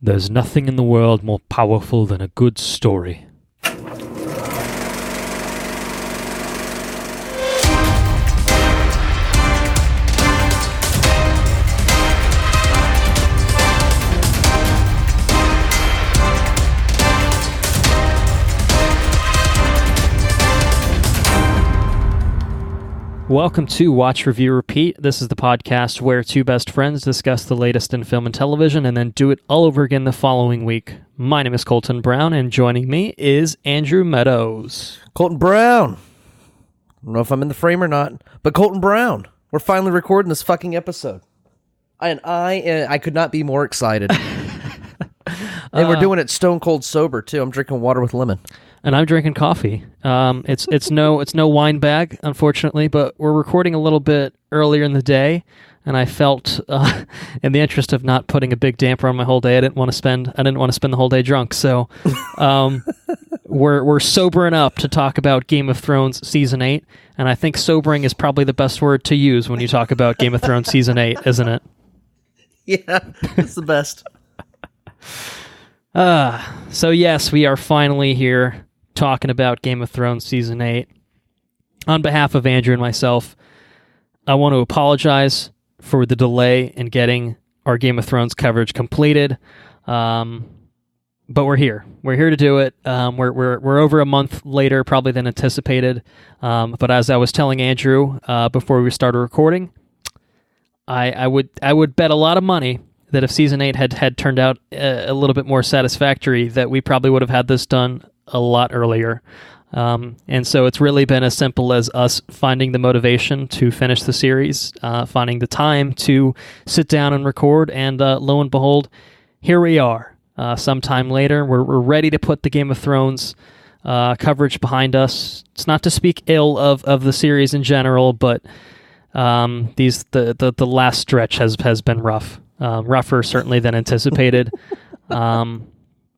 There's nothing in the world more powerful than a good story. Welcome to Watch, Review, Repeat. This is the podcast where two best friends discuss the latest in film and television and then do it all over again the following week. My name is Colton Brown, and joining me is Andrew Meadows. Colton Brown. I don't know if I'm in the frame or not, but Colton Brown. We're finally recording this fucking episode. And I could not be more excited. And we're doing it stone cold sober, too. I'm drinking water with lemon. And I'm drinking coffee. It's no wine bag, unfortunately, but we're recording a little bit earlier in the day, and I felt, in the interest of not putting a big damper on my whole day, I didn't want to spend the whole day drunk. So, we're sobering up to talk about Game of Thrones season 8, and I think sobering is probably the best word to use when you talk about Game of Thrones season 8, isn't it? Yeah, it's the best. So yes, we are finally here talking about Game of Thrones Season 8. On behalf of Andrew and myself, I want to apologize for the delay in getting our Game of Thrones coverage completed. But we're here. We're here to do it. We're over a month later probably than anticipated. But as I was telling Andrew before we started recording, I would bet a lot of money that if Season 8 had turned out a little bit more satisfactory, that we probably would have had this done a lot earlier. And so it's really been as simple as us finding the motivation to finish the series, finding the time to sit down and record, and lo and behold, here we are. Sometime later, we're ready to put the Game of Thrones coverage behind us. It's not to speak ill of the series in general, but the last stretch has been rough. Rougher certainly than anticipated.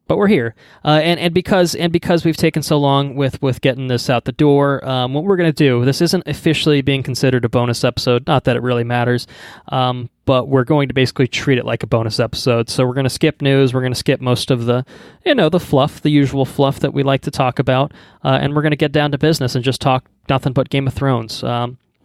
But we're here, and because we've taken so long with getting this out the door, what we're going to do, this isn't officially being considered a bonus episode, not that it really matters, but we're going to basically treat it like a bonus episode. So we're going to skip news, we're going to skip most of the fluff, the usual fluff that we like to talk about, and we're going to get down to business and just talk nothing but Game of Thrones.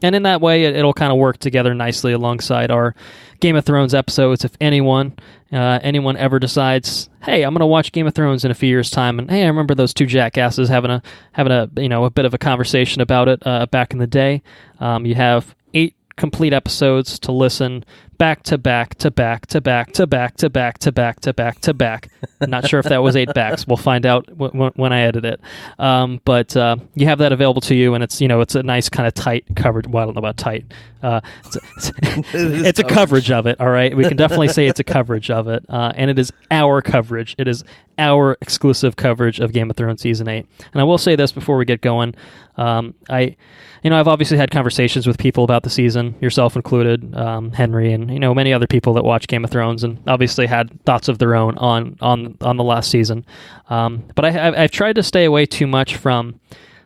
And in that way, it'll kind of work together nicely alongside our Game of Thrones episodes. If anyone ever decides, hey, I'm going to watch Game of Thrones in a few years' time, and hey, I remember those two jackasses having a bit of a conversation about it back in the day. You have 8 complete episodes to listen back to back to back to back to back to back to back to back to back. I'm not sure if that was 8 backs. We'll find out when I edit it. But you have that available to you, and it's a nice kind of tight coverage. Well, I don't know about tight. It's a coverage of it. All right, we can definitely say it's a coverage of it, and it is our coverage. It is our exclusive coverage of Game of Thrones season 8. And I will say this before we get going. I've obviously had conversations with people about the season, yourself included, Henry, and many other people that watch Game of Thrones, and obviously had thoughts of their own on the last season. But I've tried to stay away too much from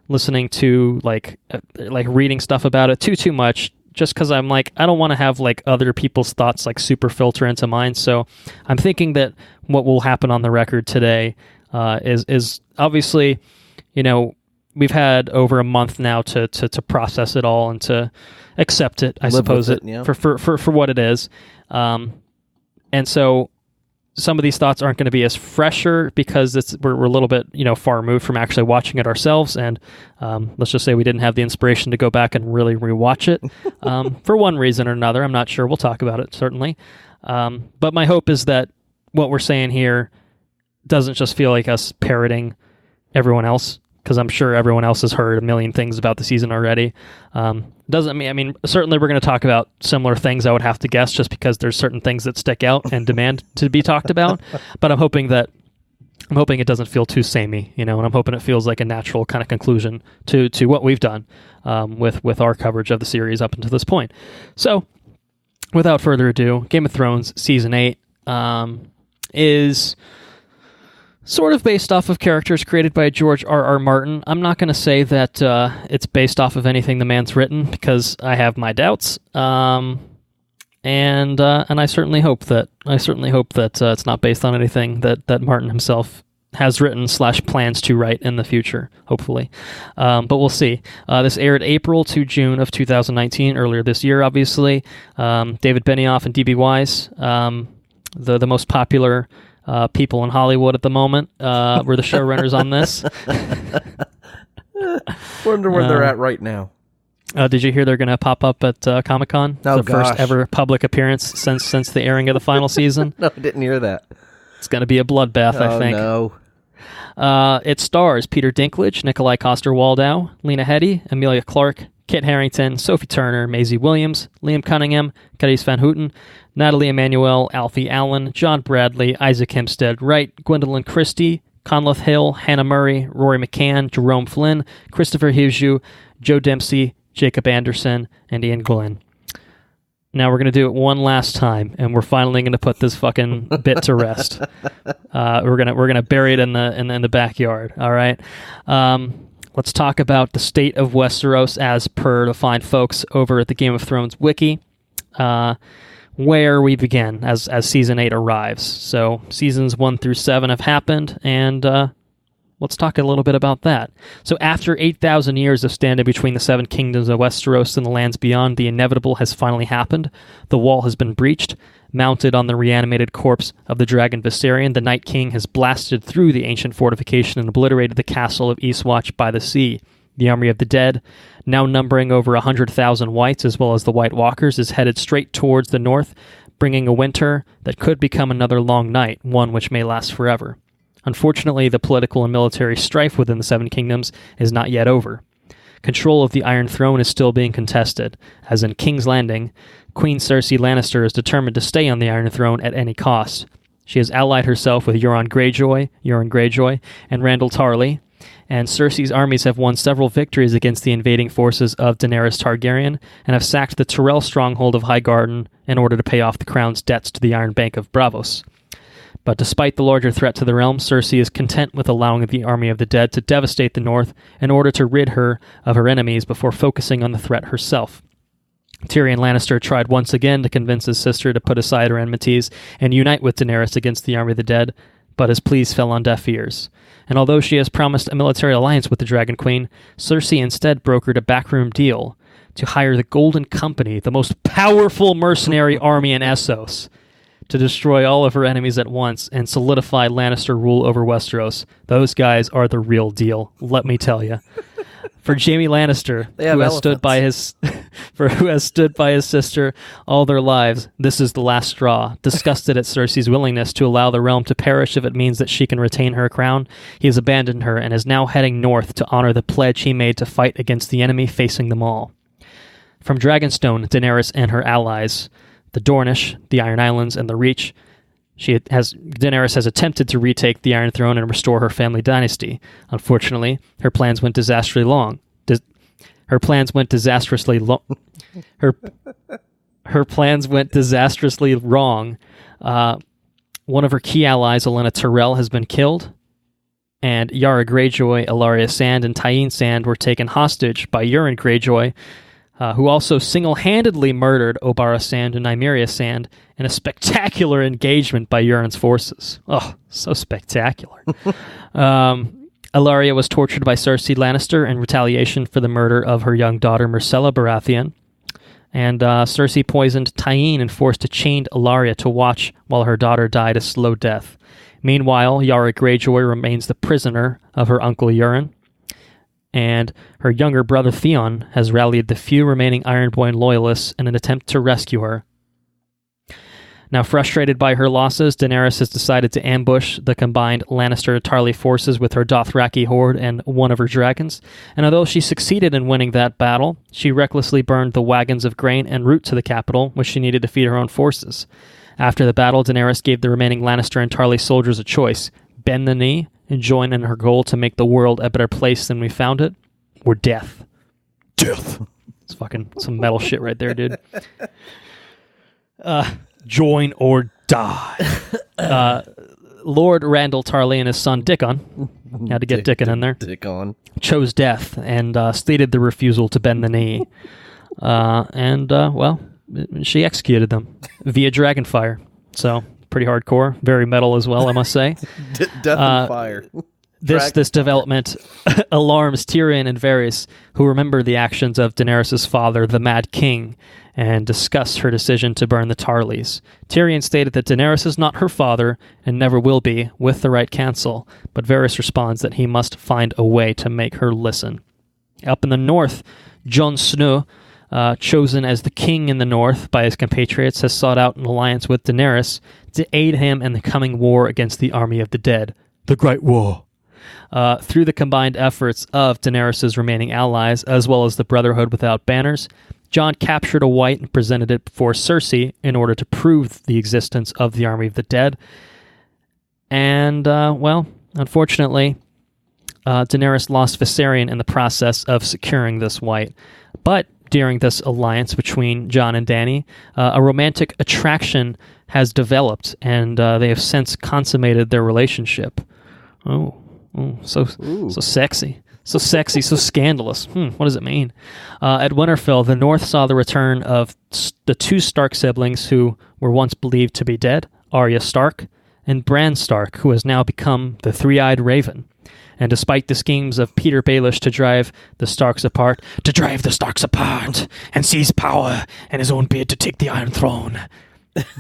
listening to like reading stuff about it too much, just because I'm like, I don't want to have like other people's thoughts like super filter into mine. So I'm thinking that what will happen on the record today is obviously, we've had over a month now to process it all and to accept it, I suppose, for what it is. And so some of these thoughts aren't going to be as fresher because we're a little bit, far removed from actually watching it ourselves. And let's just say we didn't have the inspiration to go back and really rewatch it for one reason or another. I'm not sure. We'll talk about it, certainly. But my hope is that what we're saying here doesn't just feel like us parroting everyone else, because I'm sure everyone else has heard a million things about the season already. Certainly we're going to talk about similar things, I would have to guess, just because there's certain things that stick out and demand to be talked about. But I'm hoping it doesn't feel too samey, and I'm hoping it feels like a natural kind of conclusion to what we've done with our coverage of the series up until this point. So, without further ado, Game of Thrones Season 8 is sort of based off of characters created by George R.R. Martin. I'm not going to say that it's based off of anything the man's written, because I have my doubts. and I certainly hope that it's not based on anything that Martin himself has written / plans to write in the future, hopefully. But we'll see. This aired April to June of 2019, earlier this year, obviously. David Benioff and D.B. Weiss, the most popular people in Hollywood at the moment, were the showrunners on this. Wonder where they're at right now. Did you hear they're going to pop up at Comic-Con? Oh, first ever public appearance since the airing of the final season. No, I didn't hear that. It's going to be a bloodbath, I think. Oh, no. It stars Peter Dinklage, Nikolai Coster-Waldau, Lena Headey, Emilia Clarke, Kit Harington, Sophie Turner, Maisie Williams, Liam Cunningham, Cadiz Van Houten, Natalie Emmanuel, Alfie Allen, John Bradley, Isaac Hempstead Wright, Gwendolyn Christie, Conleth Hill, Hannah Murray, Rory McCann, Jerome Flynn, Christopher Hughes, Joe Dempsey, Jacob Anderson, and Ian Glenn. Now we're going to do it one last time, and we're finally going to put this fucking bit to rest. We're gonna bury it in the backyard. All right. Let's talk about the state of Westeros as per the fine folks over at the Game of Thrones wiki, where we begin as season 8 arrives. So seasons 1 through 7 have happened, and let's talk a little bit about that. So after 8,000 years of standing between the 7 kingdoms of Westeros and the lands beyond, the inevitable has finally happened. The wall has been breached. Mounted on the reanimated corpse of the dragon Viserion, the Night King has blasted through the ancient fortification and obliterated the castle of Eastwatch by the Sea. The army of the dead, now numbering over 100,000 whites as well as the White Walkers, is headed straight towards the north, bringing a winter that could become another long night, one which may last forever. Unfortunately, the political and military strife within the 7 kingdoms is not yet over. Control of the Iron Throne is still being contested, as in King's Landing, Queen Cersei Lannister is determined to stay on the Iron Throne at any cost. She has allied herself with Euron Greyjoy, and Randall Tarly, and Cersei's armies have won several victories against the invading forces of Daenerys Targaryen, and have sacked the Tyrell stronghold of Highgarden in order to pay off the crown's debts to the Iron Bank of Braavos. But despite the larger threat to the realm, Cersei is content with allowing the army of the dead to devastate the north in order to rid her of her enemies before focusing on the threat herself. Tyrion Lannister tried once again to convince his sister to put aside her enmities and unite with Daenerys against the army of the dead, but his pleas fell on deaf ears. And although she has promised a military alliance with the Dragon Queen, Cersei instead brokered a backroom deal to hire the Golden Company, the most powerful mercenary army in Essos, to destroy all of her enemies at once and solidify Lannister rule over Westeros. Those guys are the real deal, let me tell you. For Jaime Lannister, who has stood by his sister all their lives, this is the last straw. Disgusted at Cersei's willingness to allow the realm to perish if it means that she can retain her crown, he has abandoned her and is now heading north to honor the pledge he made to fight against the enemy facing them all. From Dragonstone, Daenerys and her allies, the Dornish, the Iron Islands, and the Reach, Daenerys has attempted to retake the Iron Throne and restore her family dynasty. Unfortunately, her plans went disastrously wrong. Her plans went disastrously wrong. One of her key allies, Olenna Tyrell, has been killed, and Yara Greyjoy, Ellaria Sand, and Tyene Sand were taken hostage by Euron Greyjoy, who also single-handedly murdered Obara Sand and Nymeria Sand in a spectacular engagement by Euron's forces. Oh, so spectacular. Ellaria was tortured by Cersei Lannister in retaliation for the murder of her young daughter Myrcella Baratheon. And Cersei poisoned Tyene and forced a chained Ellaria to watch while her daughter died a slow death. Meanwhile, Yara Greyjoy remains the prisoner of her uncle Euron, and her younger brother Theon has rallied the few remaining Ironborn loyalists in an attempt to rescue her. Now, frustrated by her losses, Daenerys has decided to ambush the combined Lannister-Tarly forces with her Dothraki horde and one of her dragons, and although she succeeded in winning that battle, she recklessly burned the wagons of grain en route to the capital, which she needed to feed her own forces. After the battle, Daenerys gave the remaining Lannister and Tarly soldiers a choice: bend the knee and join in her goal to make the world a better place than we found it, or death. Death. It's fucking some metal shit right there, dude. Join or die. Lord Randall Tarly and his son Dickon, had to get Dickon in there, chose death and stated the refusal to bend the knee. Well, she executed them via dragonfire. So pretty hardcore, very metal as well, I must say. Death and fire. This development alarms Tyrion and Varys, who remember the actions of Daenerys' father, the Mad King, and discuss her decision to burn the Tarleys. Tyrion stated that Daenerys is not her father and never will be with the right counsel, but Varys responds that he must find a way to make her listen. Up in the north, Jon Snow, chosen as the king in the north by his compatriots, has sought out an alliance with Daenerys to aid him in the coming war against the army of the dead, the Great War. Through the combined efforts of Daenerys' remaining allies, as well as the Brotherhood without banners, Jon captured a white and presented it before Cersei in order to prove the existence of the army of the dead. And, unfortunately, Daenerys lost Viserion in the process of securing this white. But during this alliance between Jon and Dany, a romantic attraction has developed, and they have since consummated their relationship. Oh, so sexy. So sexy, so scandalous. What does it mean? At Winterfell, the North saw the return of the two Stark siblings who were once believed to be dead, Arya Stark and Bran Stark, who has now become the Three-Eyed Raven. And despite the schemes of Peter Baelish to drive the Starks apart, and seize power and his own bid to take the Iron Throne,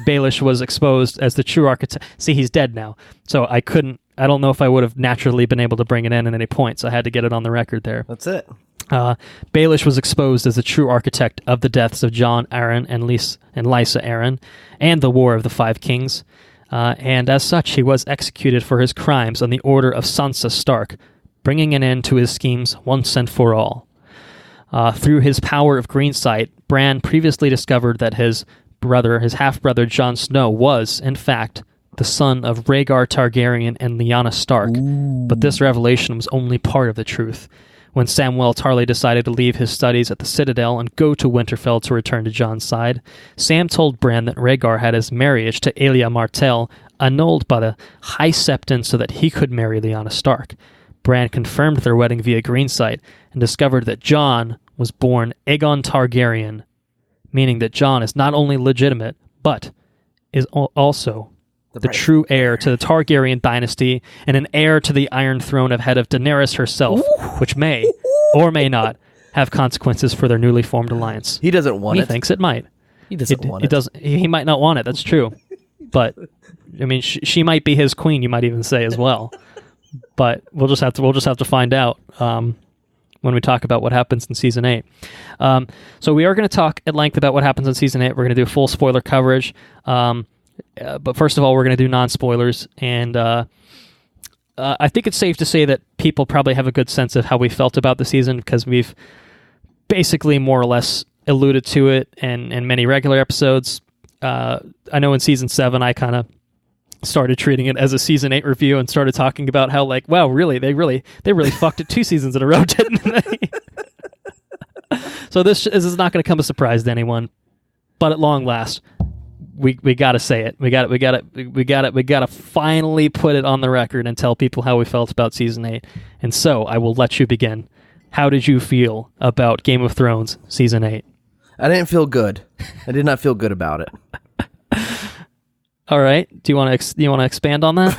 Baelish was exposed as the true architect. See, he's dead now, so I don't know if I would have naturally been able to bring it in at any point, so I had to get it on the record there. That's it. Baelish was exposed as the true architect of the deaths of Jon Arryn and Lysa Arryn, and the War of the Five Kings, and as such he was executed for his crimes on the order of Sansa Stark, bringing an end to his schemes once and for all. Through his power of greensight, Bran previously discovered that his half-brother Jon Snow was, in fact, the son of Rhaegar Targaryen and Lyanna Stark. Ooh. But this revelation was only part of the truth. When Samwell Tarly decided to leave his studies at the Citadel and go to Winterfell to return to Jon's side, Sam told Bran that Rhaegar had his marriage to Elia Martell annulled by the High Septon so that he could marry Lyanna Stark. Bran confirmed their wedding via greensight and discovered that Jon was born Aegon Targaryen, meaning that Jon is not only legitimate, but is also the true heir to the Targaryen dynasty and an heir to the Iron Throne ahead of Daenerys herself, which may or may not have consequences for their newly formed alliance. He doesn't want it. He thinks it might. He doesn't want it. He might not want it, that's true. But, I mean, she might be his queen, you might even say, as well. But we'll just have to find out when we talk about what happens in Season 8. So we are going to talk at length about what happens in Season 8. We're going to do a full spoiler coverage. But first of all, we're going to do non-spoilers, and I think it's safe to say that people probably have a good sense of how we felt about the season because we've basically more or less alluded to it in many regular episodes. I know in Season 7 I kind of started treating it as a Season 8 review and started talking about how, like, wow, really, they really fucked it 2 seasons in a row, didn't they? So this is not going to come as a surprise to anyone, but at long last, we got to say it. We got to finally put it on the record and tell people how we felt about Season 8. And so I will let you begin. How did you feel about Game of Thrones Season 8? I didn't feel good. I did not feel good about it. All right. Do you want to expand on that?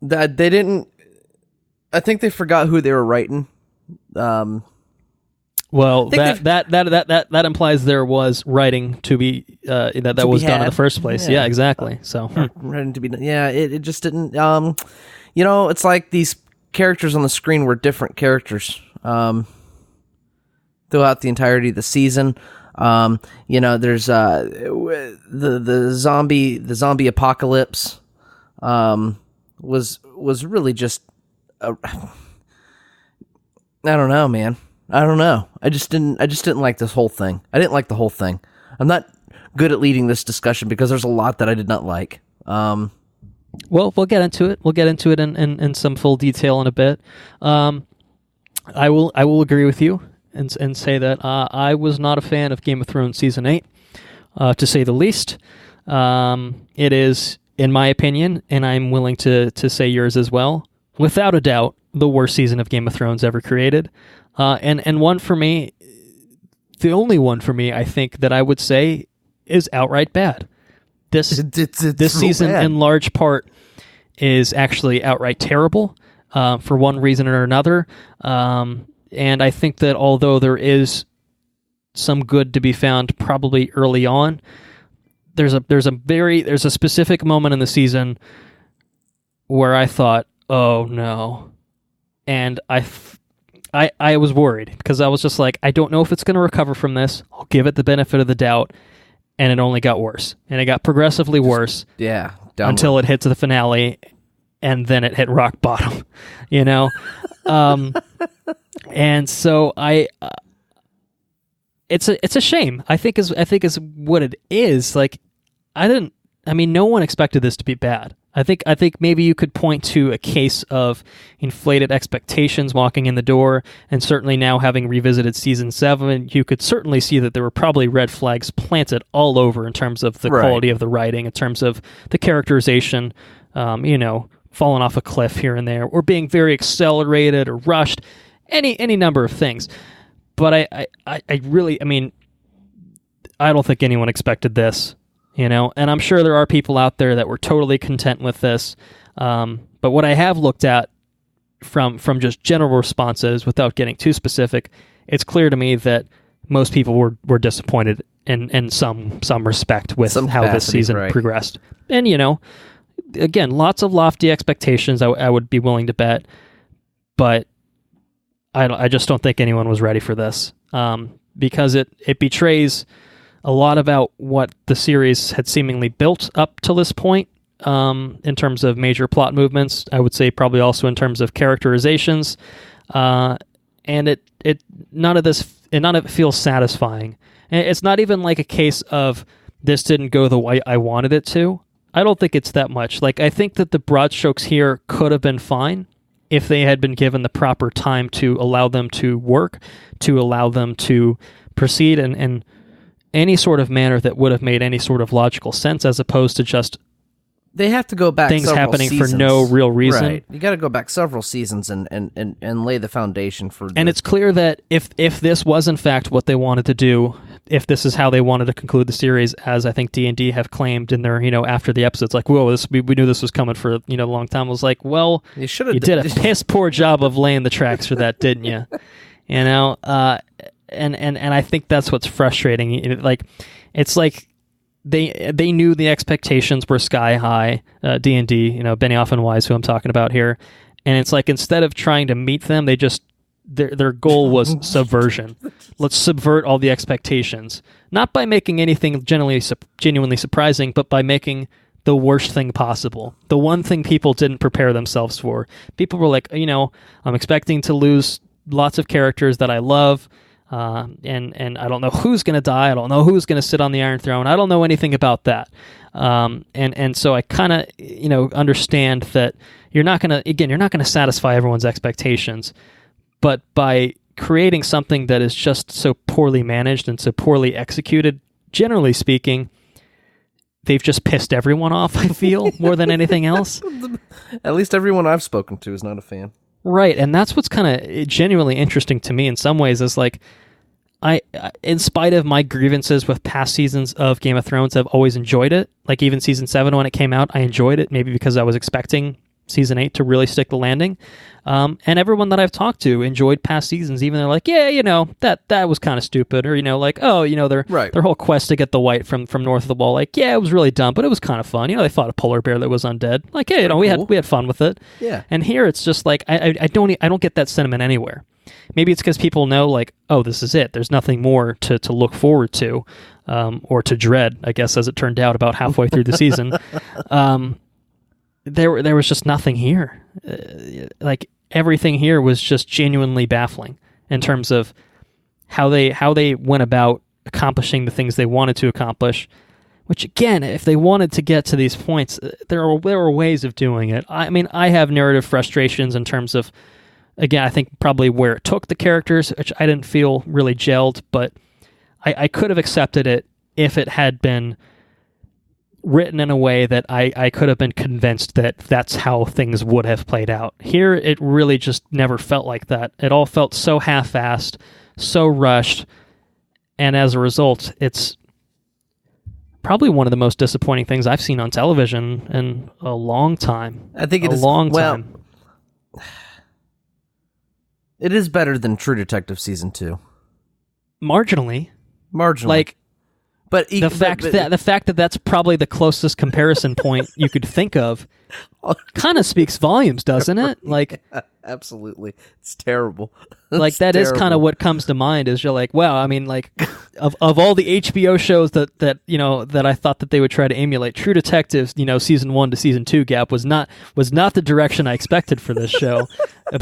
That they didn't. I think they forgot who they were writing. Well, that implies there was writing to be that was done in the first place. Yeah, exactly. So writing to be done. Yeah, it just didn't. It's like these characters on the screen were different characters throughout the entirety of the season. There's the zombie apocalypse was really just I don't know, man. I don't know. I just didn't like this whole thing. I didn't like the whole thing. I'm not good at leading this discussion because there's a lot that I did not like. Well, we'll get into it. We'll get into it in some full detail in a bit. I will agree with you and say that I was not a fan of Game of Thrones Season 8, to say the least. It is, in my opinion, and I'm willing to say yours as well, without a doubt, the worst season of Game of Thrones ever created. And one for me the only one for me, I think, that I would say is outright bad. This season, bad. in large part, is actually outright terrible for one reason or another. And I think that although there is some good to be found probably early on, there's a specific moment in the season where I thought, oh no. And I was worried because I was just like, I don't know if it's going to recover from this. I'll give it the benefit of the doubt. And it only got worse. And it got progressively worse. Yeah. Until it hit to the finale, and then it hit rock bottom, you know? And so it's a shame. I think is what it is. Like, no one expected this to be bad. I think maybe you could point to a case of inflated expectations walking in the door, and certainly now having revisited season 7, you could certainly see that there were probably red flags planted all over in terms of the quality of the writing, in terms of the characterization, falling off a cliff here and there, or being very accelerated or rushed, any number of things. But I really, I don't think anyone expected this. And I'm sure there are people out there that were totally content with this. But what I have looked at from just general responses, without getting too specific, it's clear to me that most people were disappointed in some respect with how this season progressed. And, again, lots of lofty expectations, I would be willing to bet. But I just don't think anyone was ready for this, because it betrays a lot about what the series had seemingly built up to this point, in terms of major plot movements. I would say probably also in terms of characterizations, and none of it feels satisfying. And it's not even like a case of this didn't go the way I wanted it to. I don't think it's that much. Like, I think that the broad strokes here could have been fine if they had been given the proper time to allow them to work, to allow them to proceed in any sort of manner that would have made any sort of logical sense, as opposed to just they have to go back things happening seasons. For no real reason. Right. You got to go back several seasons and lay the foundation for. And it's clear that if this was in fact what they wanted to do, if this is how they wanted to conclude the series, as I think D&D have claimed in their after the episodes, like, whoa, we knew this was coming for a long time. I was like, well, you did a piss poor job of laying the tracks for that, didn't you? And I think that's what's frustrating. Like, it's like they knew the expectations were sky high. D&D, Benioff and Wise, who I'm talking about here, and it's like, instead of trying to meet them, they just their goal was subversion. Let's subvert all the expectations, not by making anything genuinely surprising, but by making the worst thing possible, the one thing people didn't prepare themselves for. People were like, I'm expecting to lose lots of characters that I love. And I don't know who's going to die. I don't know who's going to sit on the Iron Throne. I don't know anything about that. And so I kind of, understand that you're not going to satisfy everyone's expectations, but by creating something that is just so poorly managed and so poorly executed, generally speaking, they've just pissed everyone off, I feel, more than anything else. At least everyone I've spoken to is not a fan. Right, and that's what's kind of genuinely interesting to me in some ways, is like, I, in spite of my grievances with past seasons of Game of Thrones, I've always enjoyed it. Like, even season 7 when it came out, I enjoyed it, maybe because I was expecting season 8 to really stick the landing. And everyone that I've talked to enjoyed past seasons, even they're like, yeah, that was kind of stupid, or their whole quest to get the white from north of the wall, like, yeah, it was really dumb, but it was kind of fun. They fought a polar bear that was undead. Like, hey, we had fun with it. Yeah. And here it's just like, I don't get that sentiment anywhere. Maybe it's because people know, like, oh, this is it. There's nothing more to look forward to, or to dread, I guess, as it turned out about halfway through the season. There was just nothing here. Like, everything here was just genuinely baffling in terms of how they went about accomplishing the things they wanted to accomplish. Which, again, if they wanted to get to these points, there were ways of doing it. I have narrative frustrations in terms of, again, I think probably where it took the characters, which I didn't feel really gelled, but I could have accepted it if it had been written in a way that I could have been convinced that that's how things would have played out. Here, it really just never felt like that. It all felt so half-assed, so rushed, as a result, it's probably one of the most disappointing things I've seen on television in a long time. I think it is a long time. It is better than True Detective season 2. Marginally. Like, but the fact that that's probably the closest comparison point you could think of kind of speaks volumes, doesn't it? Like, yeah, absolutely, it's terrible. Like that is kind of what comes to mind. Is you're like, wow. I mean, like, of all the HBO shows that I thought that they would try to emulate, True Detective, season 1 to season 2 gap was not the direction I expected for this show.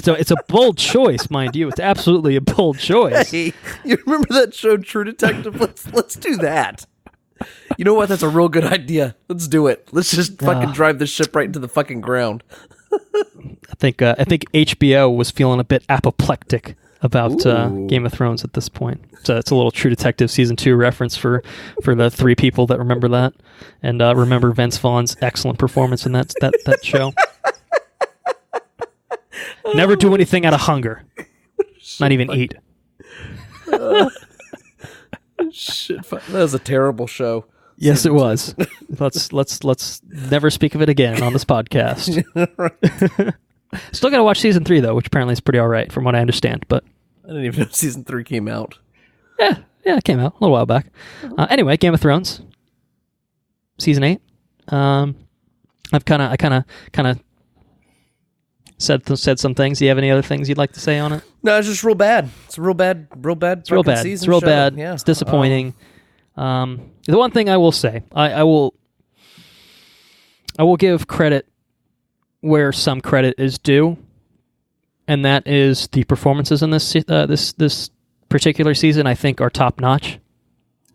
So it's a bold choice, mind you. It's absolutely a bold choice. Hey, you remember that show, True Detective? Let's do that. You know what? That's a real good idea. Let's do it. Let's just fucking drive this ship right into the fucking ground. I think HBO was feeling a bit apoplectic about Game of Thrones at this point. So it's a little True Detective season 2 reference for the 3 people that remember that and remember Vince Vaughn's excellent performance in that show. Never do anything out of hunger. Not even eat. Shit, that was a terrible show. Yes, it was. Let's never speak of it again on this podcast. Still got to watch season 3 though, which apparently is pretty all right from what I understand. But I didn't even know season 3 came out. Yeah, it came out a little while back. Anyway, Game of Thrones, season 8. I kind of said some things. Do you have any other things you'd like to say on it? No, it's just real bad. It's real bad. Season It's real bad. Yeah. It's disappointing. The one thing I will say, I will give credit where some credit is due, and that is the performances in this particular season. I think are top notch.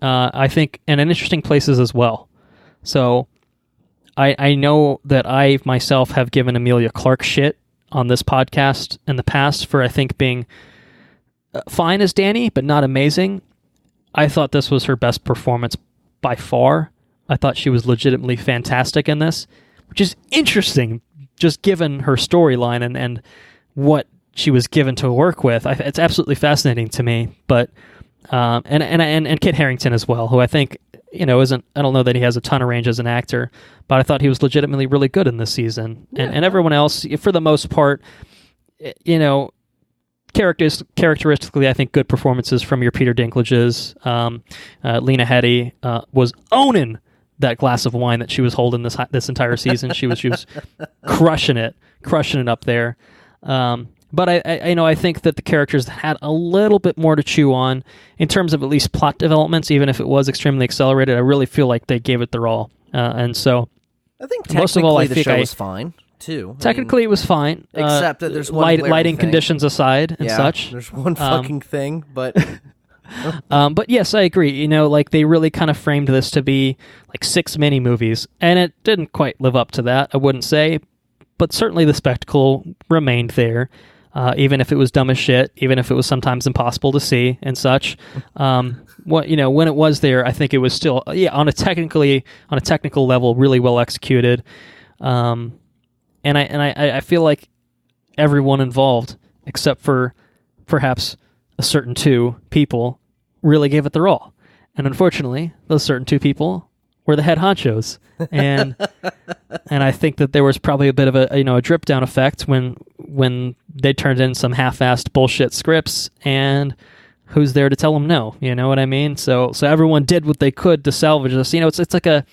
I think, and in interesting places as well. So, I know that I myself have given Emilia Clarke shit on this podcast in the past for, I think, being fine as Dany, but not amazing. I thought this was her best performance by far. I thought she was legitimately fantastic in this, which is interesting, just given her storyline and what she was given to work with. It's absolutely fascinating to me. But and Kit Harington as well, who I think isn't. I don't know that he has a ton of range as an actor, but I thought he was legitimately really good in this season. Yeah. And everyone else, for the most part, characteristically, I think good performances from your Peter Dinklages. Lena Headey was owning that glass of wine that she was holding this entire season. She was crushing it up there. But I think that the characters had a little bit more to chew on in terms of at least plot developments, even if it was extremely accelerated. I really feel like they gave it their all, and so I think most of all, the show was fine too. Technically, it was fine, except that there's one lighting conditions aside and such. There's one fucking thing, but. But yes, I agree. Like they really kind of framed this to be like 6 mini movies, and it didn't quite live up to that, I wouldn't say, but certainly the spectacle remained there. Even if it was dumb as shit, even if it was sometimes impossible to see and such, when it was there, I think it was still on a technical level really well executed, and I feel like everyone involved, except for perhaps a certain 2 people, really gave it their all, and unfortunately, those certain 2 people were the head honchos, and I think that there was probably a bit of a drip down effect when they turned in some half-assed bullshit scripts, and who's there to tell them no? You know what I mean? So everyone did what they could to salvage this. It's like I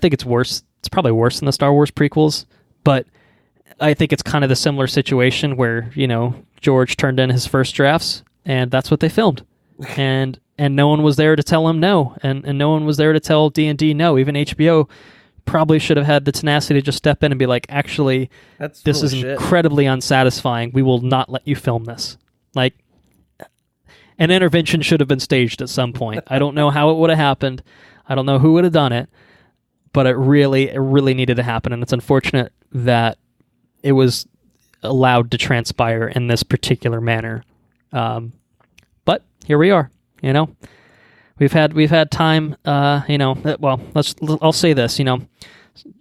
think it's worse. It's probably worse than the Star Wars prequels, but I think it's kind of the similar situation where George turned in his first drafts, and that's what they filmed, and no one was there to tell him no, and no one was there to tell D&D no. Even HBO probably should have had the tenacity to just step in and be like, actually, this is incredibly unsatisfying. We will not let you film this. Like, an intervention should have been staged at some point. I don't know how it would have happened. I don't know who would have done it, but it really needed to happen, and it's unfortunate that it was allowed to transpire in this particular manner. But here we are. We've had time. Well, I'll say this.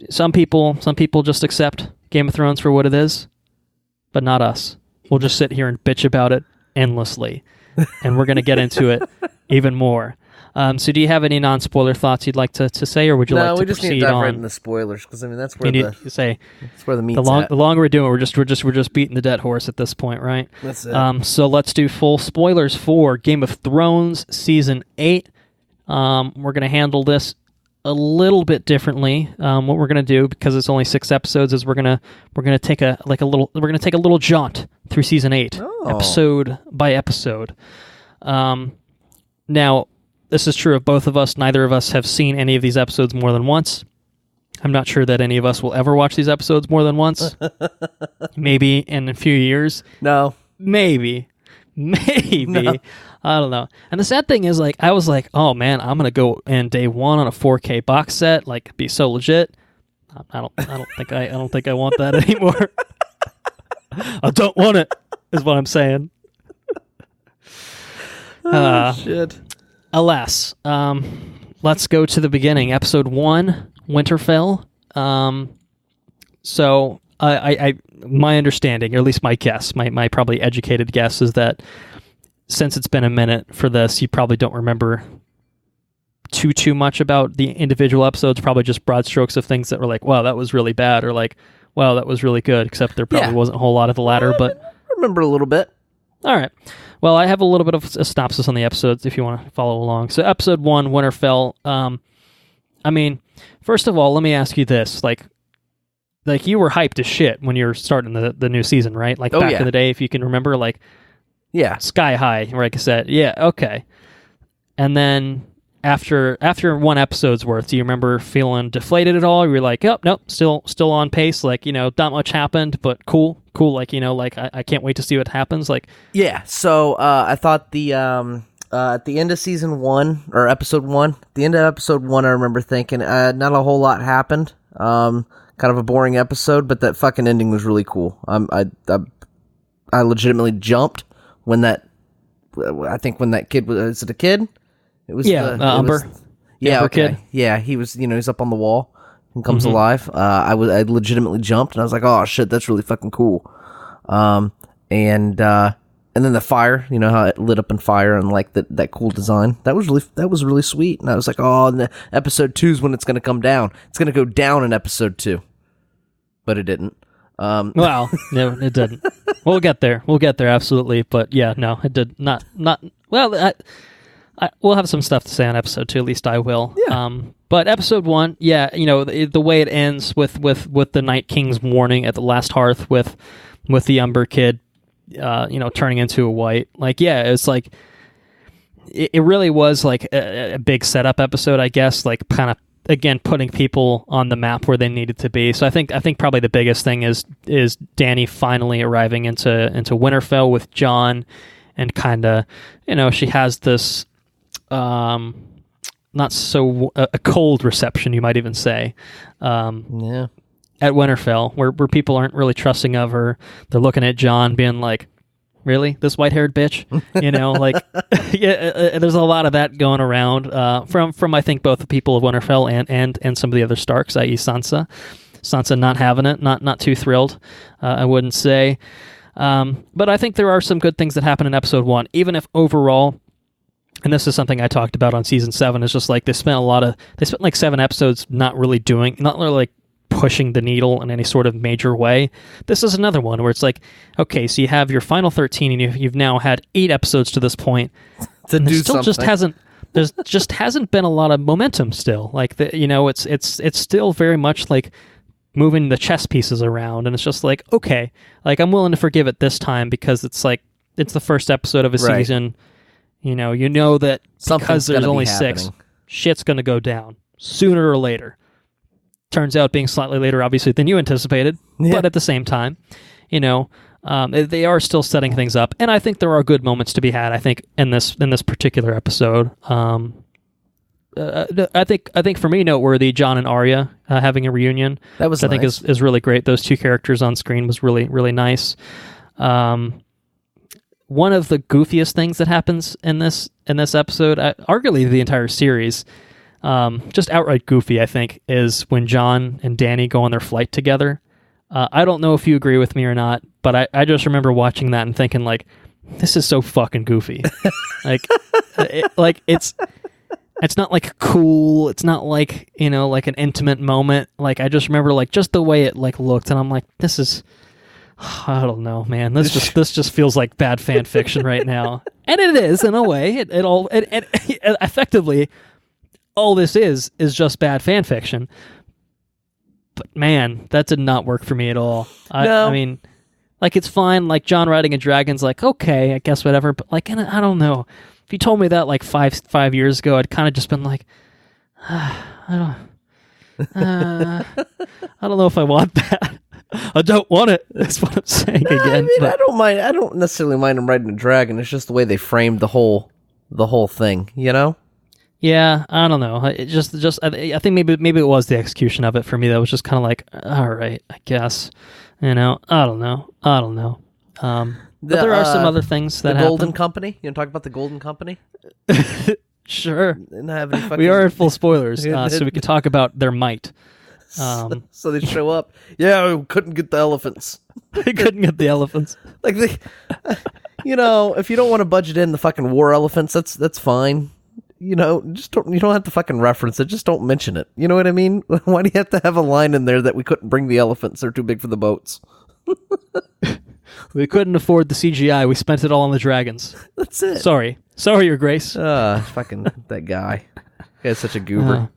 Some people just accept Game of Thrones for what it is, but not us. We'll just sit here and bitch about it endlessly, and we're going to get into it even more. So do you have any non-spoiler thoughts you'd like to say, or would you like to we just proceed need to dive on? right into spoilers, because I mean that's where That's where the meat's at. the longer we're doing, we're just beating the dead horse at this point, right? That's it. So let's do full spoilers for Game of Thrones season 8. We're gonna handle this a little bit differently. What we're gonna do, because it's only 6 episodes, is we're gonna take a little jaunt through season 8, episode by episode. Now, this is true of both of us. Neither of us have seen any of these episodes more than once. I'm not sure that any of us will ever watch these episodes more than once. Maybe in a few years. No. Maybe. No. I don't know. And the sad thing is, like, I was like, oh man, I'm gonna go in day 1 on a 4K box set, like, be so legit. I don't think I want that anymore. I don't want it, is what I'm saying. Shit. Alas, let's go to the beginning. Episode 1, Winterfell. So I my understanding, or at least my guess, my probably educated guess, is that since it's been a minute for this, you probably don't remember too much about the individual episodes. Probably just broad strokes of things that were like, wow, that was really bad, or like, wow, that was really good. Except there probably wasn't a whole lot of the latter. But I remember a little bit. All right. Well, I have a little bit of a synopsis on the episodes if you want to follow along. So episode 1, Winterfell. I mean, first of all, let me ask you this. Like you were hyped as shit when you were starting the new season, right? Like back in the day, if you can remember, like, sky high, like I said. Yeah, okay. And then after 1 episode's worth, do you remember feeling deflated at all? You were like, oh, nope, still on pace. Like, not much happened, but cool. Like, like I can't wait to see what happens. Like, yeah. So I thought the at the end of season 1 or episode 1, at the end of episode 1, I remember thinking not a whole lot happened. Kind of a boring episode, but that fucking ending was really cool. I legitimately jumped when that. I think when that kid was. Is it a kid? It was Umber. Yeah, okay. Kid. Yeah, he was. He's up on the wall and comes alive. I legitimately jumped, and I was like, "Oh shit, that's really fucking cool." And then the fire, how it lit up in fire, and like that cool design. That was really sweet. And I was like, "Oh, and episode 2 is when it's going to come down. It's going to go down in episode 2," but it didn't. Well, no, it didn't. We'll get there. Absolutely. But yeah, no, it did not. Well, we'll have some stuff to say on episode 2. At least I will. Yeah. But episode 1, yeah, the way it ends with the Night King's warning at the last hearth with the Umber kid, turning into a white. Like, yeah, it's like it really was like a big setup episode, I guess. Like, kind of again putting people on the map where they needed to be. So I think probably the biggest thing is Dany finally arriving into Winterfell with Jon, and kind of she has this not so a cold reception, you might even say. At Winterfell, where people aren't really trusting of her. They're looking at Jon being like, really, this white-haired bitch? Like, yeah, there's a lot of that going around from I think both the people of Winterfell and some of the other Starks, i.e. Sansa. Sansa not having it, not too thrilled, I wouldn't say. But I think there are some good things that happen in episode 1, even if overall, and this is something I talked about on season 7, is just like they spent like 7 episodes not really like pushing the needle in any sort of major way. This is another one where it's like, okay, so you have your final 13, and you've now had 8 episodes to this point. There just hasn't been a lot of momentum still. Like it's still very much like moving the chess pieces around, and it's just like, okay, like I'm willing to forgive it this time because it's like it's the first episode of a season. You know that because there's only 6, shit's going to go down sooner or later. Turns out being slightly later, obviously, than you anticipated, but at the same time, they are still setting things up, and I think there are good moments to be had. I think in this particular episode, I think for me noteworthy, Jon and Arya having a reunion. That was nice. I think is really great. Those 2 characters on screen was really, really nice. One of the goofiest things that happens in this episode, arguably the entire series, just outright goofy, I think, is when Jon and Dany go on their flight together. I don't know if you agree with me or not, but I just remember watching that and thinking, like, this is so fucking goofy. It's not like cool. It's not like, like an intimate moment. Like, I just remember like just the way it like looked, and I'm like, this is, I don't know, man. This just feels like bad fan fiction right now, and it is in a way. It effectively, all this is just bad fan fiction. But man, that did not work for me at all. No. I mean, like, it's fine. Like, John riding a dragon's like, okay, I guess whatever. But like, I don't know. If you told me that like five years ago, I'd kind of just been like, I don't know if I want that. I don't want it. That's what I'm saying again. I mean, I don't mind. I don't necessarily mind him riding a dragon. It's just the way they framed the whole thing. Yeah, I don't know. It just I think maybe it was the execution of it for me that was just kind of like, all right, I guess. I don't know. But there are some other things that happen. The Golden Company? You want to talk about the Golden Company? Sure. Didn't have any fucking... We are at full spoilers, so we can talk about their might. So they show up. Yeah, we couldn't get the elephants. They couldn't get the elephants. Like, if you don't want to budget in the fucking war elephants, that's fine. You don't have to fucking reference it. Just don't mention it. You know what I mean? Why do you have to have a line in there that we couldn't bring the elephants? They're too big for the boats. We couldn't afford the CGI. We spent it all on the dragons. That's it. Sorry, Your Grace. Fucking that guy. Guy's such a goober.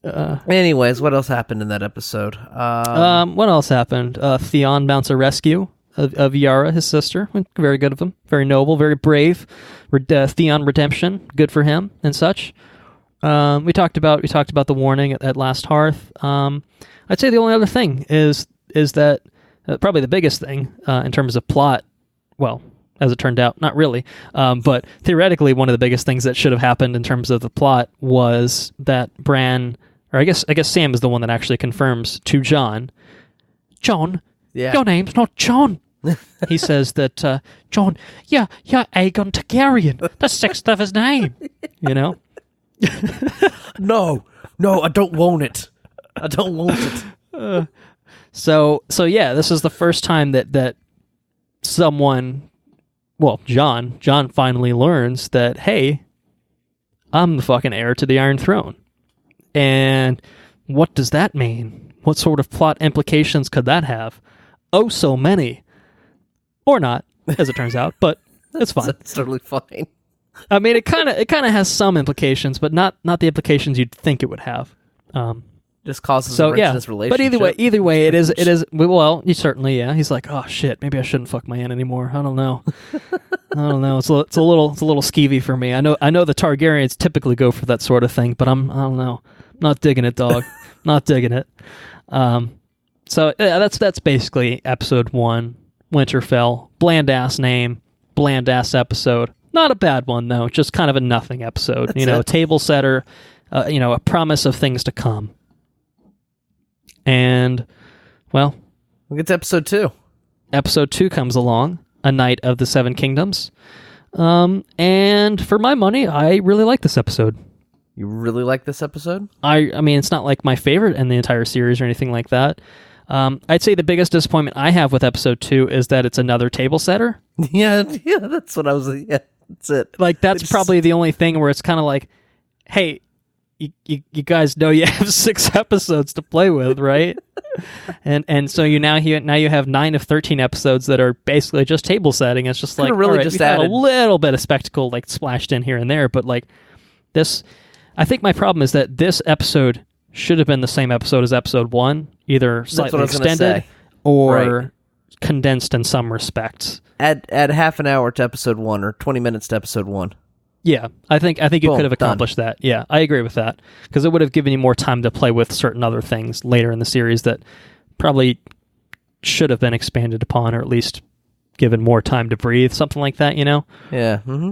Anyways, what else happened in that episode? What else happened? Theon mounts a rescue of Yara, his sister. Very good of him. Very noble. Very brave. Theon redemption. Good for him and such. We talked about the warning at Last Hearth. I'd say the only other thing is that. Probably the biggest thing in terms of plot, well, as it turned out, not really, but theoretically one of the biggest things that should have happened in terms of the plot was that Bran, or I guess Sam is the one that actually confirms to Jon, yeah. Your name's not Jon. He says that, Jon, you're Aegon Targaryen, the sixth of his name, No, I don't want it. I don't want it. So yeah, this is the first time that someone, well, Jon finally learns that, hey, I'm the fucking heir to the Iron Throne. And what does that mean? What sort of plot implications could that have? Oh, so many. Or not, as it turns out, but it's fine. It's totally fine. I mean, it kind of has some implications, but not the implications you'd think it would have. Just causes a wrench in this relationship. But either way, it is. Well, you certainly, yeah. He's like, oh shit, maybe I shouldn't fuck my aunt anymore. I don't know. It's a little skeevy for me. I know the Targaryens typically go for that sort of thing, but I don't know. I'm not digging it, dog. Not digging it. So yeah, that's basically episode 1, Winterfell. Bland ass name, bland ass episode. Not a bad one though. Just kind of a nothing episode. Table setter. A promise of things to come. And, well... We'll get to episode 2. Episode 2 comes along, A Night of the Seven Kingdoms. And for my money, I really like this episode. You really like this episode? I mean, it's not like my favorite in the entire series or anything like that. I'd say the biggest disappointment I have with episode 2 is that it's another table setter. Yeah, that's what I was... Yeah, that's it. Like, that's probably the only thing where it's kind of like, hey... You guys know you have 6 episodes to play with, right? and so you have 9 of 13 episodes that are basically just table setting. It's just like, really all right, just we've had a little bit of spectacle like splashed in here and there, but like this, I think my problem is that this episode should have been the same episode as episode 1, either slightly extended or condensed in some respects. Add half an hour to episode 1 or 20 minutes to episode 1. Yeah, I think you could have accomplished that. Yeah, I agree with that. Because it would have given you more time to play with certain other things later in the series that probably should have been expanded upon, or at least given more time to breathe, something like that, Yeah. Mm-hmm.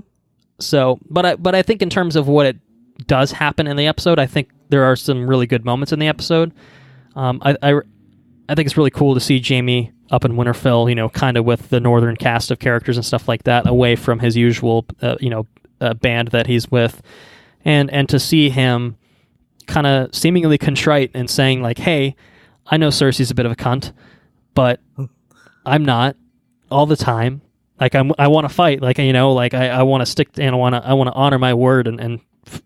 So, but I think in terms of what it does happen in the episode, I think there are some really good moments in the episode. I think it's really cool to see Jaime up in Winterfell, kind of with the northern cast of characters and stuff like that, away from his usual, band that he's with, and to see him kind of seemingly contrite and saying like, hey, I know Cersei's a bit of a cunt, but I'm not all the time, I want to fight, like, you know, like I want to stick and I want to honor my word and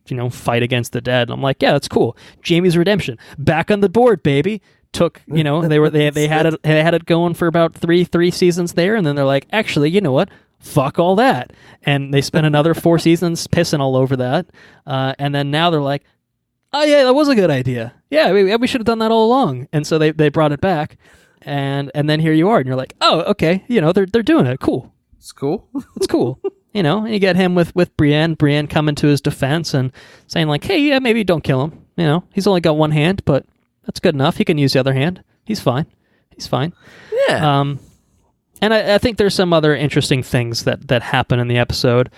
you know, fight against the dead. And I'm like, yeah, that's cool. Jaime's redemption back on the board, baby. Took, you know, they had it going for about three seasons there, and then they're like, actually, you know what? Fuck all that. And they spent another 4 seasons pissing all over that. And then now they're like, oh yeah, that was a good idea. Yeah, we should have done that all along. And so they brought it back. And then here you are, and you're like, oh, okay, you know, they're doing it. Cool. It's cool. It's cool. You know, and you get him with Brienne coming to his defense and saying like, hey, yeah, maybe don't kill him. You know, he's only got one hand, but that's good enough. He can use the other hand. He's fine. Yeah. And I think there's some other interesting things that happen in the episode.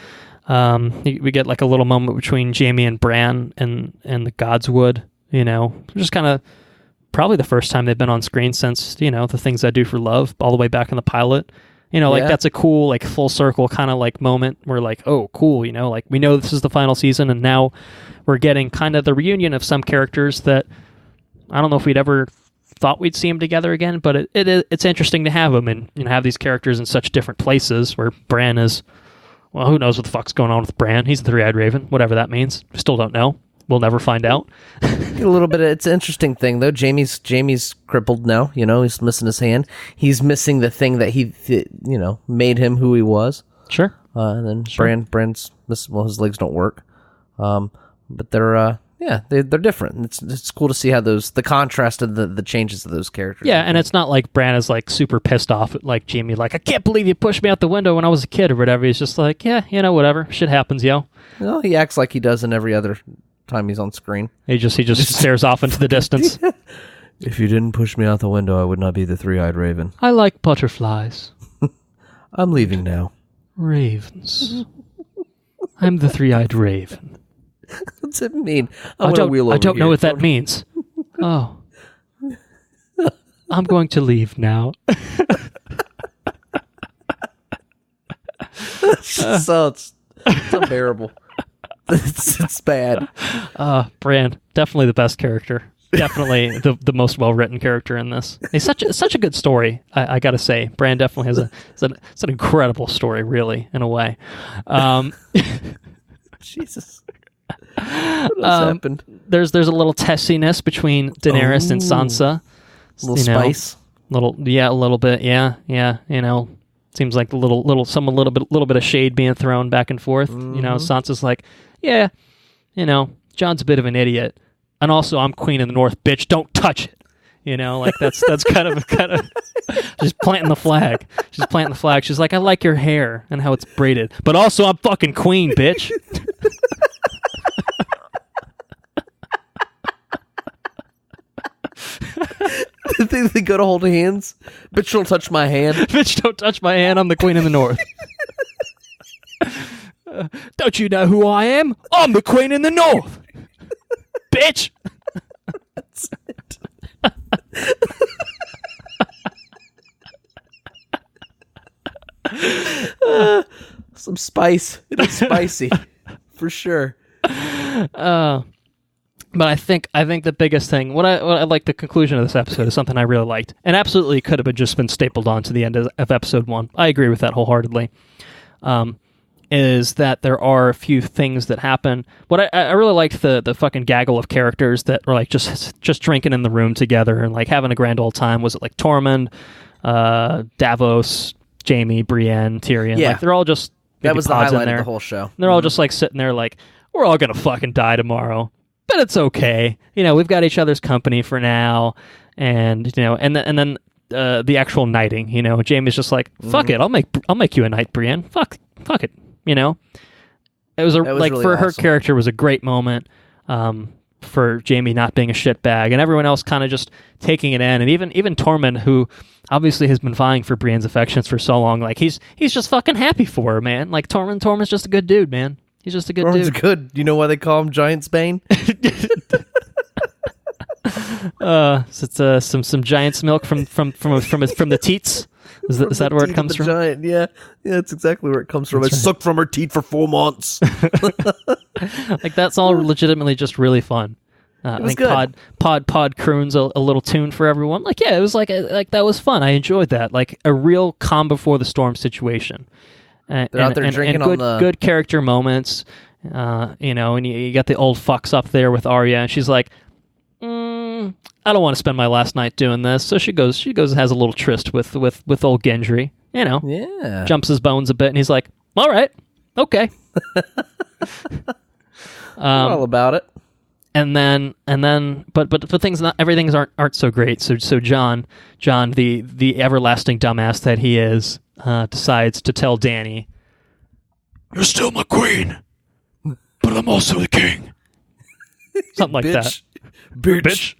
We get like a little moment between Jaime and Bran and the Godswood, you know, just kind of probably the first time they've been on screen since, you know, The Things I Do for Love, all the way back in the pilot. You know, like that's a cool, like full circle kind of like moment where like, oh, cool, you know, like we know this is the final season and now we're getting kind of the reunion of some characters that I don't know if we'd ever thought we'd see them together again, but it's interesting to have them and, you know, have these characters in such different places where Bran is, well, who knows what the fuck's going on with Bran? He's the Three-Eyed Raven, whatever that means. Still don't know. We'll never find out. A little bit. It's an interesting thing, though. Jamie's crippled now. You know, he's missing his hand. He's missing the thing that you know, made him who he was. Sure. And then Bran's missing. Well, his legs don't work. But they're different. It's cool to see how the contrast of the changes of those characters. Yeah, and it's not like Bran is like super pissed off at like Jaime, like I can't believe you pushed me out the window when I was a kid or whatever. He's just like, yeah, you know, whatever, shit happens, yo. Well, he acts like he does in every other time he's on screen. He just stares off into the distance. If you didn't push me out the window, I would not be the Three-Eyed Raven. I like butterflies. I'm leaving now. Ravens. I'm the Three-Eyed Raven. What's it mean? I don't know what that means. Oh. I'm going to leave now. So it's unbearable. It's bad. Bran, definitely the best character. Definitely the most well-written character in this. It's such a good story, I gotta say. Bran definitely has it's an incredible story, really, in a way. Jesus. What has happened? There's a little testiness between Daenerys and Sansa. A little spice. A little bit. Yeah. You know, seems like a little bit of shade being thrown back and forth. Mm-hmm. You know, Sansa's like, yeah, you know, Jon's a bit of an idiot, and also I'm Queen of the North, bitch. Don't touch it. You know, like that's kind of she's planting the flag. She's like, I like your hair and how it's braided, but also I'm fucking queen, bitch. They go to hold hands. Bitch, don't touch my hand. Bitch, don't touch my hand. I'm the Queen of the North. Don't you know who I am? I'm the Queen in the North. Bitch. That's it. Some spice. It is spicy. For sure. But I think the biggest thing, what I like the conclusion of this episode is something I really liked, and absolutely could have just been stapled on to the end of episode 1. I agree with that wholeheartedly. Is that there are a few things that happen. What I really liked the fucking gaggle of characters that were like just drinking in the room together and like having a grand old time. Was it like Tormund, Davos, Jaime, Brienne, Tyrion? Yeah, like they're all just that was the highlight of the whole show. And they're all just like sitting there like, we're all gonna fucking die tomorrow. But it's okay. You know, we've got each other's company for now. And, you know, and then the actual knighting, you know, Jaime's just like, fuck it, I'll make you a knight, Brienne. Fuck it. You know? It was like really for awesome. Her character was a great moment. For Jaime not being a shitbag and everyone else kind of just taking it in, and even Tormund, who obviously has been vying for Brienne's affections for so long, like he's just fucking happy for her, man. Like Tormund's just a good dude, man. He's just a good dude. Good. You know why they call him Giant Spain? It's some giant's milk from the teats. Is that where it comes from? Giant, yeah, that's exactly where it comes from. It sucked from her teeth for 4 months. Like that's all legitimately just really fun. I was think good. Pod croons a little tune for everyone. Like, yeah, it was like that was fun. I enjoyed that. Like a real calm before the storm situation. They're out there drinking good, on the good character moments. And you got the old fucks up there with Arya, and she's like, I don't want to spend my last night doing this. So she goes and has a little tryst with old Gendry. Yeah. Jumps his bones a bit, and he's like, all right, okay. All about it. And then, but everything's aren't so great. So John, the everlasting dumbass that he is, decides to tell Dany, "You're still my queen, but I'm also the king." Something like that. Bitch.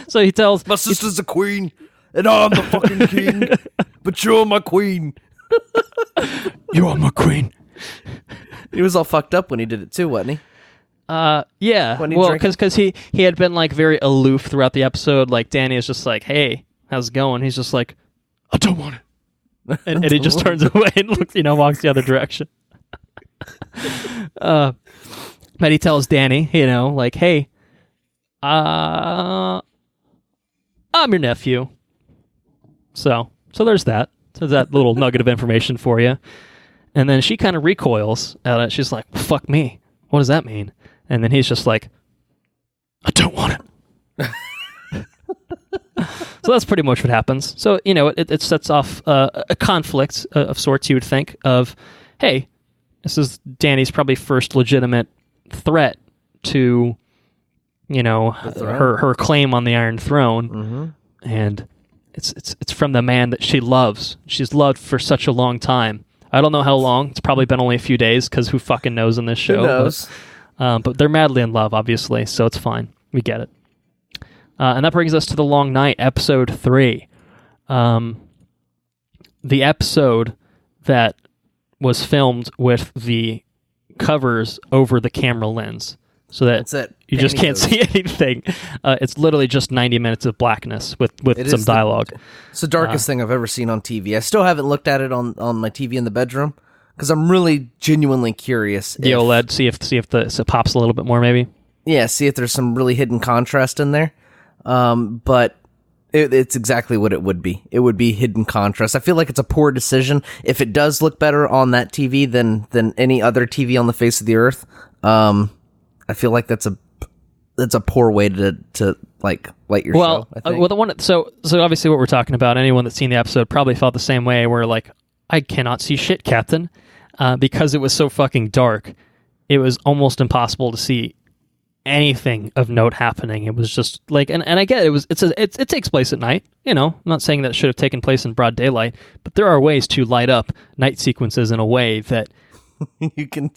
So he tells, my sister's the queen, and I'm the fucking king, but you're my queen. "You are my queen." He was all fucked up when he did it too, wasn't he? Yeah. Well, because he had been like very aloof throughout the episode. Like Dany is just like, "Hey, how's it going?" He's just like, "I don't want it," and he just turns away and looks, walks the other direction. But he tells Dany, like, "Hey, I'm your nephew." So there's that. So that little nugget of information for you. And then she kind of recoils at it. She's like, "Fuck me. What does that mean?" And then he's just like, "I don't want it." So that's pretty much what happens. So, it sets off a conflict of sorts, you would think, of, hey, this is Dany's probably first legitimate threat to, her claim on the Iron Throne. Mm-hmm. And it's from the man that she loves. She's loved for such a long time. I don't know how long. It's probably been only a few days, because who fucking knows in this show? Who knows? But they're madly in love, obviously, so it's fine. We get it. And that brings us to The Long Night, Episode 3. The episode that was filmed with the covers over the camera lens, so that you just can't see anything. It's literally just 90 minutes of blackness with some dialogue. It's the darkest thing I've ever seen on TV. I still haven't looked at it on my TV in the bedroom, because I'm really genuinely curious. The OLED, see if it pops a little bit more, maybe. Yeah, see if there's some really hidden contrast in there. But it's exactly what it would be. It would be hidden contrast. I feel like it's a poor decision. If it does look better on that TV than any other TV on the face of the earth, I feel like that's a poor way to like light your show. I think. Well, the one so obviously what we're talking about. Anyone that's seen the episode probably felt the same way. Where like, I cannot see shit, Captain, because it was so fucking dark. It was almost impossible to see anything of note happening. It was just like, and I get it. It takes place at night. I'm not saying that it should have taken place in broad daylight, but there are ways to light up night sequences in a way that you can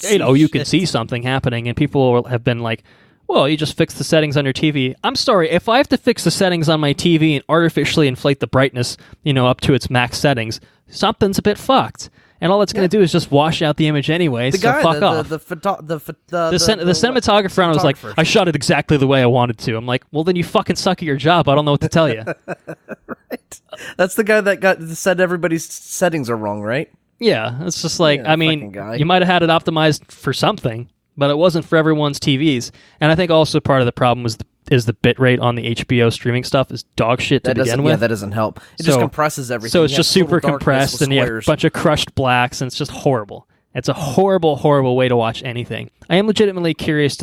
see something happening, and people have been like, well, you just fix the settings on your TV. I'm sorry, if I have to fix the settings on my TV and artificially inflate the brightness, up to its max settings, something's a bit fucked. And all it's going to do is just wash out the image anyway, fuck off. The cinematographer was like, I shot it exactly the way I wanted to. I'm like, well, then you fucking suck at your job. I don't know what to tell you. Right. That's the guy that said everybody's settings are wrong, right? Yeah, it's just like, I mean, you might have had it optimized for something, but it wasn't for everyone's TVs. And I think also part of the problem is the bit rate on the HBO streaming stuff is dog shit to begin with. Yeah, that doesn't help. It just compresses everything. So it's just super compressed, and you have a bunch of crushed blacks, and it's just horrible. It's a horrible, horrible way to watch anything. I am legitimately curious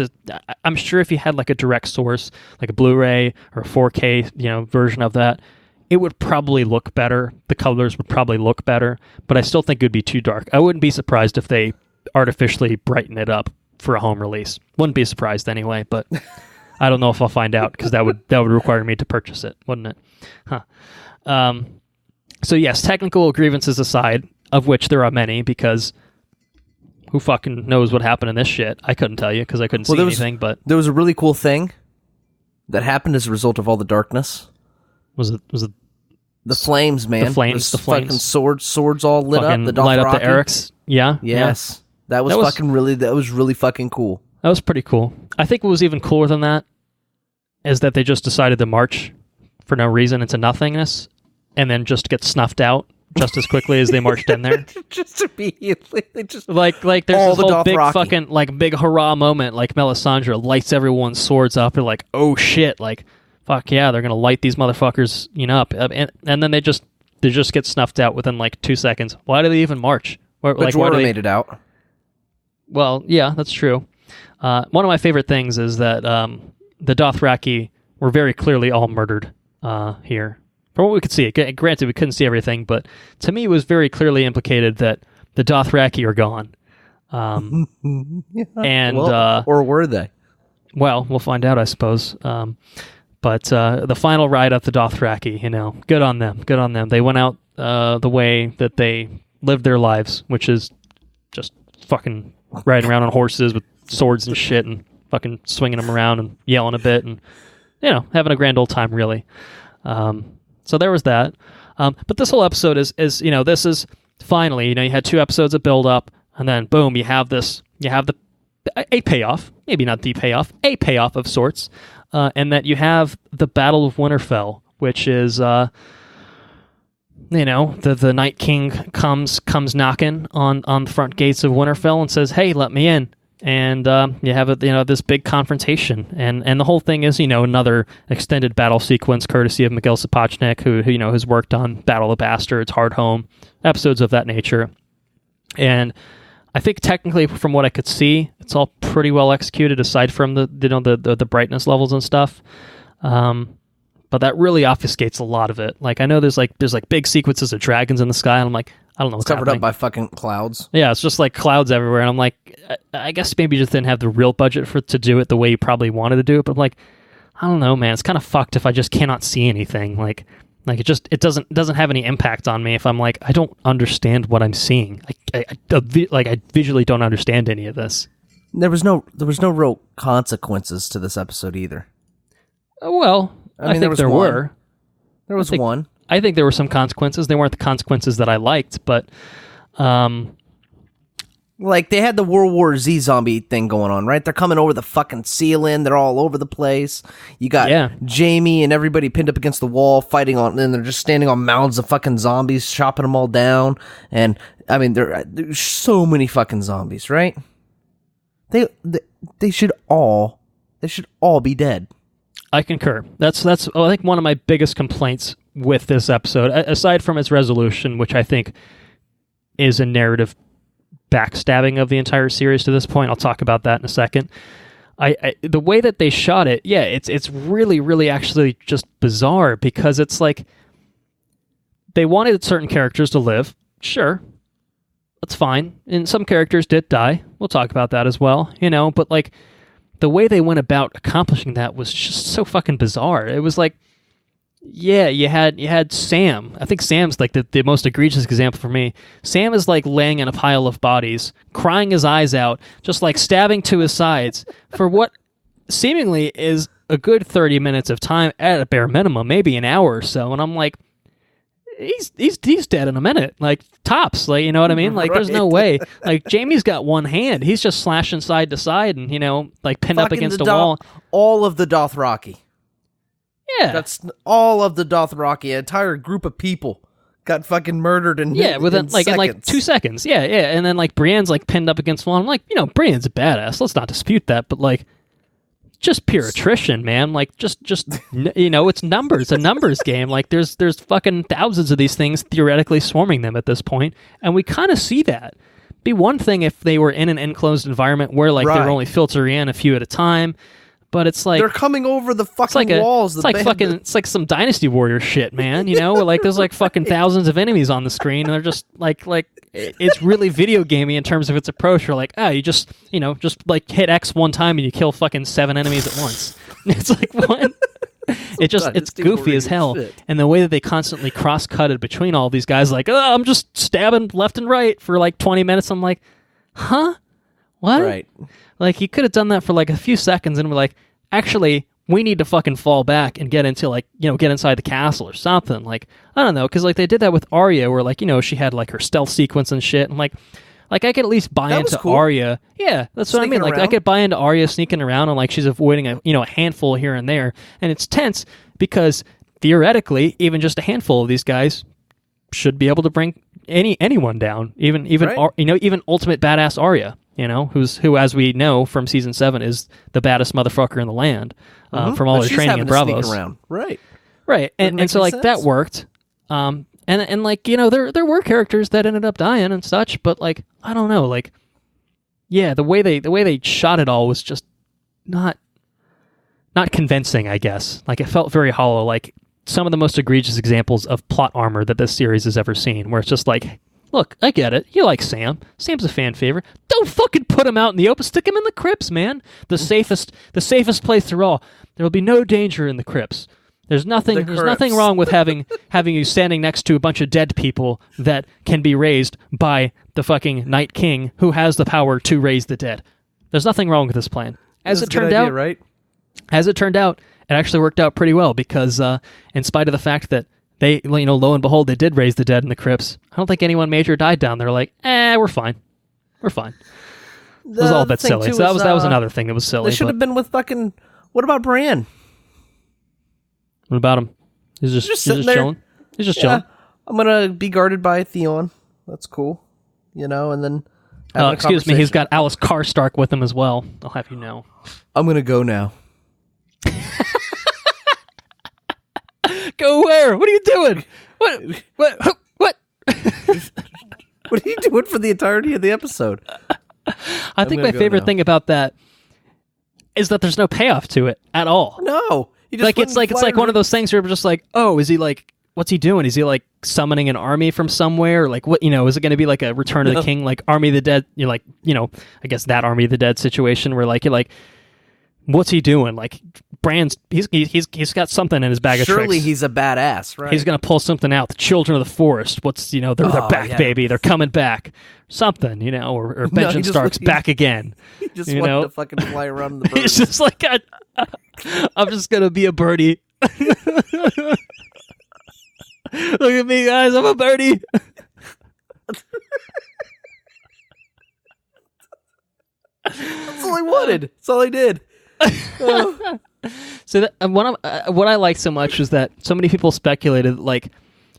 I'm sure if you had like a direct source, like a Blu-ray or a 4K, version of that, it would probably look better. The colors would probably look better, but I still think it would be too dark. I wouldn't be surprised if they artificially brighten it up for a home release. Wouldn't be surprised anyway, but I don't know if I'll find out, because that would require me to purchase it, wouldn't it? Huh. So yes, technical grievances aside, of which there are many, because who fucking knows what happened in this shit? I couldn't tell you because I couldn't see anything. But there was a really cool thing that happened as a result of all the darkness. Was it the flames, man? The flames. Fucking swords all lit up. The light up the Erics. Yeah. Yes. Yeah. That was really fucking cool. That was pretty cool. I think what was even cooler than that is that they just decided to march for no reason into nothingness and then just get snuffed out just as quickly as they marched in there. Just immediately, they just Like there's all this the whole big Dothraki. fucking like big hurrah moment. Like Melisandre lights everyone's swords up. They're like, oh shit! Like fuck yeah, they're gonna light these motherfuckers up, and then they just get snuffed out within like 2 seconds. Why do they even march? But Like, why Jorah do they... made it out. Well, yeah, that's true. One of my favorite things is that the Dothraki were very clearly all murdered here. From what we could see, granted we couldn't see everything, but to me it was very clearly implicated that the Dothraki are gone. Yeah. And or were they? well, we'll find out, I suppose. But the final ride up the Dothraki, good on them. Good on them. They went out the way that they lived their lives, which is just fucking riding around on horses with swords and shit and fucking swinging them around and yelling a bit and, having a grand old time, really. So there was that. But this whole episode is this is finally, you had 2 episodes of build up, and then boom, you have a payoff, maybe not the payoff, a payoff of sorts, and that you have the Battle of Winterfell, which is, the Night King comes knocking on the front gates of Winterfell and says, "Hey, let me in." And you have this big confrontation, and the whole thing is another extended battle sequence courtesy of Miguel Sapochnik, who has worked on Battle of the Bastards, Hardhome, episodes of that nature. And I think technically, from what I could see, it's all pretty well executed, aside from the brightness levels and stuff. But that really obfuscates a lot of it. Like I know there's big sequences of dragons in the sky, and I'm like, I don't know what's covered happening. up by fucking clouds. Yeah, it's just like clouds everywhere, and I'm like, I guess maybe you just didn't have the real budget to do it the way you probably wanted to do it. But I'm like, I don't know, man. It's kind of fucked if I just cannot see anything. Like it doesn't have any impact on me if I'm like, I don't understand what I'm seeing. I visually don't understand any of this. There was no real consequences to this episode either. Well, I think there were. There was one. I think there were some consequences. They weren't the consequences that I liked, but like they had the World War Z zombie thing going on, right? They're coming over the fucking ceiling. They're all over the place. You got Jamie and everybody pinned up against the wall fighting on, and they're just standing on mounds of fucking zombies, chopping them all down. And I mean, there's so many fucking zombies, right? They should all be dead. I concur. That's I think one of my biggest complaints with this episode, aside from its resolution, which I think is a narrative backstabbing of the entire series to this point. I'll talk about that in a second. The way that they shot it, it's really, really actually just bizarre, because it's like they wanted certain characters to live. Sure, that's fine. And some characters did die. We'll talk about that as well, but like the way they went about accomplishing that was just so fucking bizarre. It was like, yeah, you had Sam. I think Sam's like the most egregious example for me. Sam is like laying in a pile of bodies, crying his eyes out, just like stabbing to his sides for what seemingly is a good 30 minutes of time at a bare minimum, maybe an hour or so. And I'm like, he's dead in a minute, like tops, like, you know what I mean? Like there's no way. Like Jamie's got one hand, he's just slashing side to side and like pinned up against a wall. All of the Dothraki. Yeah, that's all of the Dothraki. An entire group of people got fucking murdered in within in 2 seconds. Yeah, and then like Brienne's like pinned up against the wall. I'm like, Brienne's a badass. Let's not dispute that, but like, just pure attrition, man. Like just it's numbers, a numbers game. Like there's fucking thousands of these things theoretically swarming them at this point, and we kind of see that. Be one thing if they were in an enclosed environment where like they're only filtering in a few at a time. But it's like they're coming over the fucking walls. It's like some Dynasty Warrior shit, man. Where like there's like fucking thousands of enemies on the screen, and they're just like it's really video gamey in terms of its approach. You're like, you just like hit X one time and you kill fucking 7 enemies at once. It's like what? It's goofy as hell, shit. And the way that they constantly cross-cutted between all these guys, like, I'm just stabbing left and right for like 20 minutes. I'm like, huh? What? Right. Like, you could have done that for like a few seconds and we're like, actually, we need to fucking fall back and get into like, get inside the castle or something. Like, I don't know, because like they did that with Arya where like, she had like her stealth sequence and shit. And like I could at least buy into cool. Arya. Yeah, that's what I mean. Like around. I could buy into Arya sneaking around and like she's avoiding a handful here and there. And it's tense because theoretically, even just a handful of these guys should be able to bring anyone down, even Right. even ultimate badass Arya, who as we know from season 7 is the baddest motherfucker in the land, from all But her she's training in having to sneak Bravos. around. Right. Right, Doesn't make and so any like that sense. worked, and like there were characters that ended up dying and such, but like I don't know, like yeah, the way they shot it all was just not convincing, I guess. Like it felt very hollow, like some of the most egregious examples of plot armor that this series has ever seen, where it's just like, look, I get it, you like Sam. Sam's a fan favorite. Don't fucking put him out in the open. Stick him in the crypts, man. The safest place through all. There will be no danger in the crypts. There's nothing wrong with having you standing next to a bunch of dead people that can be raised by the fucking Night King who has the power to raise the dead. There's nothing wrong with this plan. As it turned out, right? As it turned out, it actually worked out pretty well because in spite of the fact that they, lo and behold, they did raise the dead in the crypts, I don't think anyone major died down there. Like, we're fine. We're fine. It was all a bit silly. So that was another thing that was silly. They should have been with fucking... What about Bran? What about him? He's just sitting there. chilling. He's just chilling. I'm going to be guarded by Theon. That's cool. And then... having a Excuse me, he's conversation. got Alice Karstark with him as well. I'll have you know. I'm going to go now. Go where? What are you doing? What? What are you doing for the entirety of the episode? I think my go favorite now. thing about that is that there's no payoff to it at all. No. He just Like it's wouldn't like fly one of around. those things where we're just like, oh, is he like, what's he doing? Is he like summoning an army from somewhere? Like what? Is it going to be like a Return of the King, like Army of the Dead? I guess that Army of the Dead situation where like you're like, what's he doing? Like Bran's he's got something in his bag of tricks. Surely he's a badass, right? He's gonna pull something out. The Children of the Forest. What's they're back, yeah. baby. They're coming back. Something, or Benjamin just- Stark's back again. He just you wanted know? to fucking fly around in the bird. It's just like I'm just gonna be a birdie. Look at me, guys. I'm a birdie. That's all I wanted. That's all I did. So what I liked so much was that so many people speculated like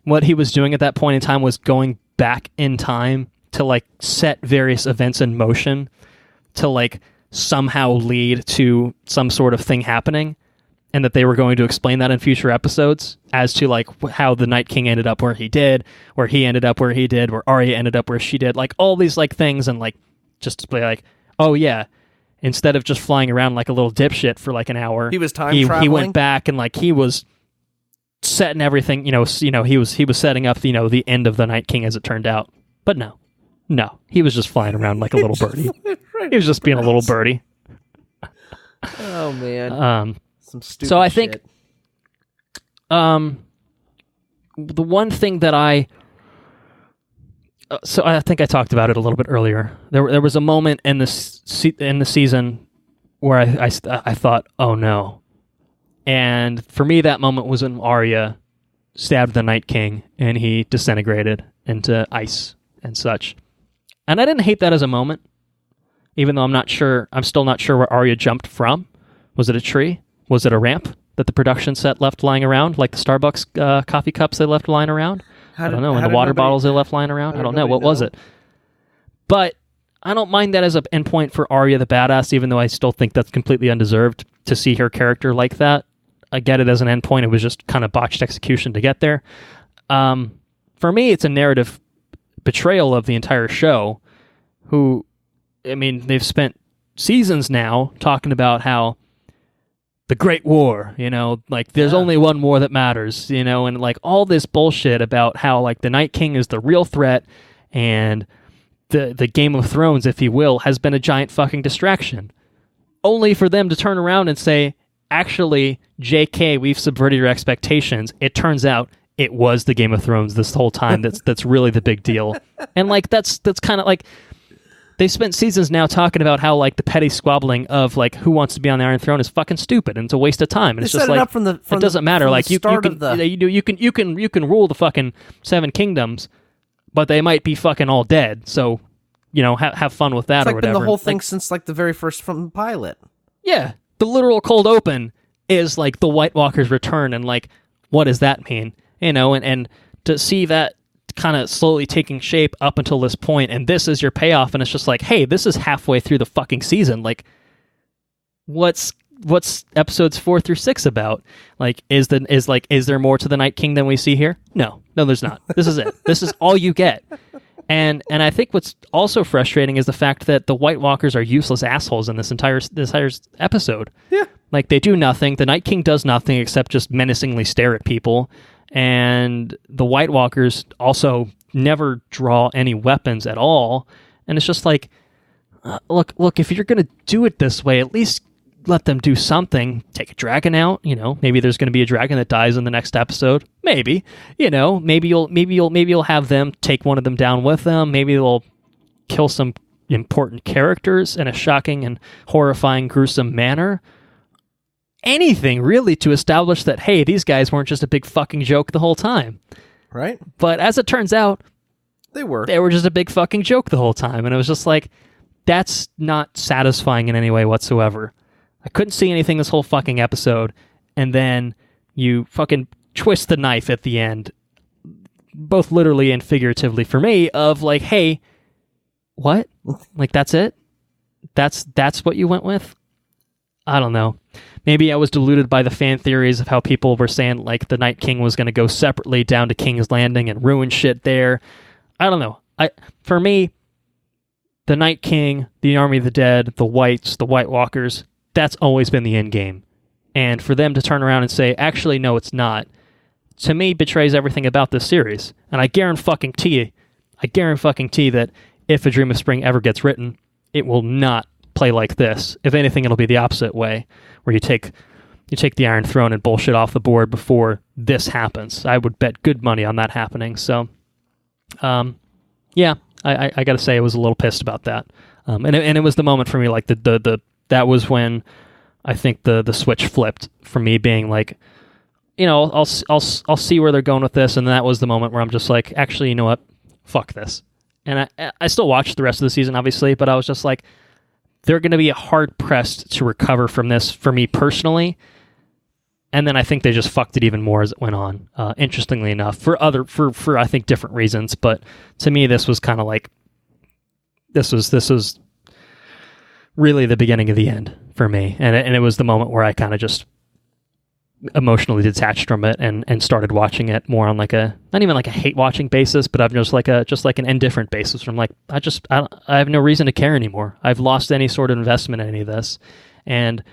what he was doing at that point in time was going back in time to like set various events in motion to like somehow lead to some sort of thing happening, and that they were going to explain that in future episodes as to like how the Night King ended up where he did, where he ended up where he did, where Arya ended up where she did, like all these like things, and like just to play like, oh yeah, instead of just flying around like a little dipshit for like an hour, He was time he traveling? went back and like he was setting everything, he was setting up the end of the Night King as it turned out. But no, he was just flying around like a little birdie. He was just being a little birdie. Oh man. Some stupid So I think shit. the one thing that I think I talked about it a little bit earlier. There was a moment in the season where I thought, oh no. And for me, that moment was when Arya stabbed the Night King and he disintegrated into ice and such. And I didn't hate that as a moment, even though I'm still not sure where Arya jumped from. Was it a tree? Was it a ramp that the production set left lying around, like the Starbucks coffee cups they left lying around? I don't know. And the water bottles they left lying around? I don't know. What was it? But I don't mind that as an endpoint for Arya the badass, even though I still think that's completely undeserved to see her character like that. I get it as an endpoint. It was just kind of botched execution to get there. For me, it's a narrative betrayal of the entire show. They've spent seasons now talking about how the Great War, like there's only one war that matters, and like all this bullshit about how like the Night King is the real threat and the Game of Thrones, if you will, has been a giant fucking distraction. Only for them to turn around and say, actually, JK, we've subverted your expectations. It turns out it was the Game of Thrones this whole time. That's really the big deal. And like that's kind of like they spent seasons now talking about how like the petty squabbling of like who wants to be on the Iron Throne is fucking stupid and it's a waste of time. And it's just like it doesn't matter. Like you can rule the fucking Seven Kingdoms, but they might be fucking all dead. So have fun with that It's like or whatever. been the whole thing since like the very first from pilot. Yeah, the literal cold open is like the White Walker's return, and like what does that mean? And to see that kind of slowly taking shape up until this point, and this is your payoff, and it's just like, hey, this is halfway through the fucking season. Like, what's episodes 4 through 6 about? Like, is there more to the Night King than we see here? No, there's not. This is it. This is all you get. And I think what's also frustrating is the fact that the White Walkers are useless assholes in this entire episode. Yeah. Like, they do nothing. The Night King does nothing except just menacingly stare at people. And the White Walkers also never draw any weapons at all. And it's just like, look, if you're going to do it this way, at least let them do something. Take a dragon out, maybe there's going to be a dragon that dies in the next episode. Maybe, maybe you'll have them take one of them down with them. Maybe they'll kill some important characters in a shocking and horrifying, gruesome manner. Anything really to establish that, hey, these guys weren't just a big fucking joke the whole time. Right. But as it turns out, they were just a big fucking joke the whole time. And it was just like, that's not satisfying in any way whatsoever. I couldn't see anything this whole fucking episode, and then you fucking twist the knife at the end, both literally and figuratively for me, of like, hey, what? Like, that's it? That's what you went with? I don't know. Maybe I was deluded by the fan theories of how people were saying, like, the Night King was going to go separately down to King's Landing and ruin shit there. I don't know. For me, the Night King, the Army of the Dead, the Whites, the White Walkers, that's always been the end game. And for them to turn around and say, actually, no, it's not, to me, betrays everything about this series. And I guarantee that if A Dream of Spring ever gets written, it will not play like this. If anything, it'll be the opposite way, where you take the Iron Throne and bullshit off the board before this happens. I would bet good money on that happening. So, yeah, I got to say I was a little pissed about that. And it was the moment for me, like that was when I think the switch flipped for me, being like, I'll see where they're going with this, and that was the moment where I'm just like, actually, you know what, fuck this. And I still watched the rest of the season, obviously, but I was just like, they're going to be hard pressed to recover from this for me personally. And then I think they just fucked it even more as it went on. Interestingly enough, for I think different reasons, but to me, this was kind of like, this was really the beginning of the end for me. And it was the moment where I kind of just emotionally detached from it and started watching it more on like not even like a hate watching basis, but I'm just like an indifferent basis. Where I'm like, I have no reason to care anymore. I've lost any sort of investment in any of this. And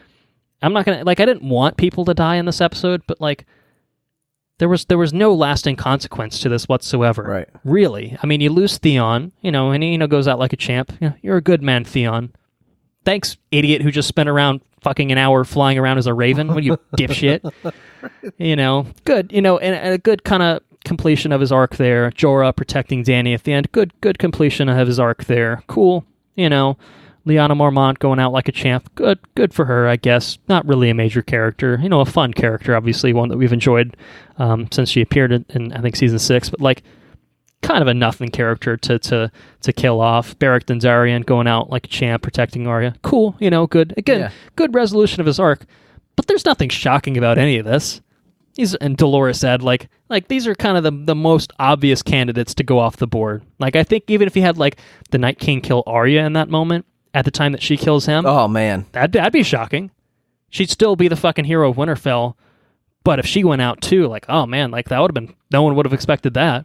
I'm not going to, like, I didn't want people to die in this episode, but like, there was no lasting consequence to this whatsoever. Right. Really. I mean, you lose Theon, and he, goes out like a champ. You're a good man, Theon. Thanks, idiot who just spent around fucking an hour flying around as a raven. What are you, dipshit? Good. And a good kind of completion of his arc there. Jorah protecting Dany at the end. Good completion of his arc there. Cool. Lyanna Mormont going out like a champ. Good for her, I guess. Not really a major character. A fun character, obviously, one that we've enjoyed since she appeared in I think, season 6. But, like, kind of a nothing character to kill off. Beric Dondarrion going out like a champ, protecting Arya. Cool, good. Again, yeah. Good resolution of his arc. But there's nothing shocking about any of this. And Dolores said, like these are kind of the most obvious candidates to go off the board. Like, I think even if he had, like, the Night King kill Arya in that moment, at the time that she kills him... Oh, man. That'd be shocking. She'd still be the fucking hero of Winterfell, but if she went out too, like, oh, man, like, that would have been... No one would have expected that.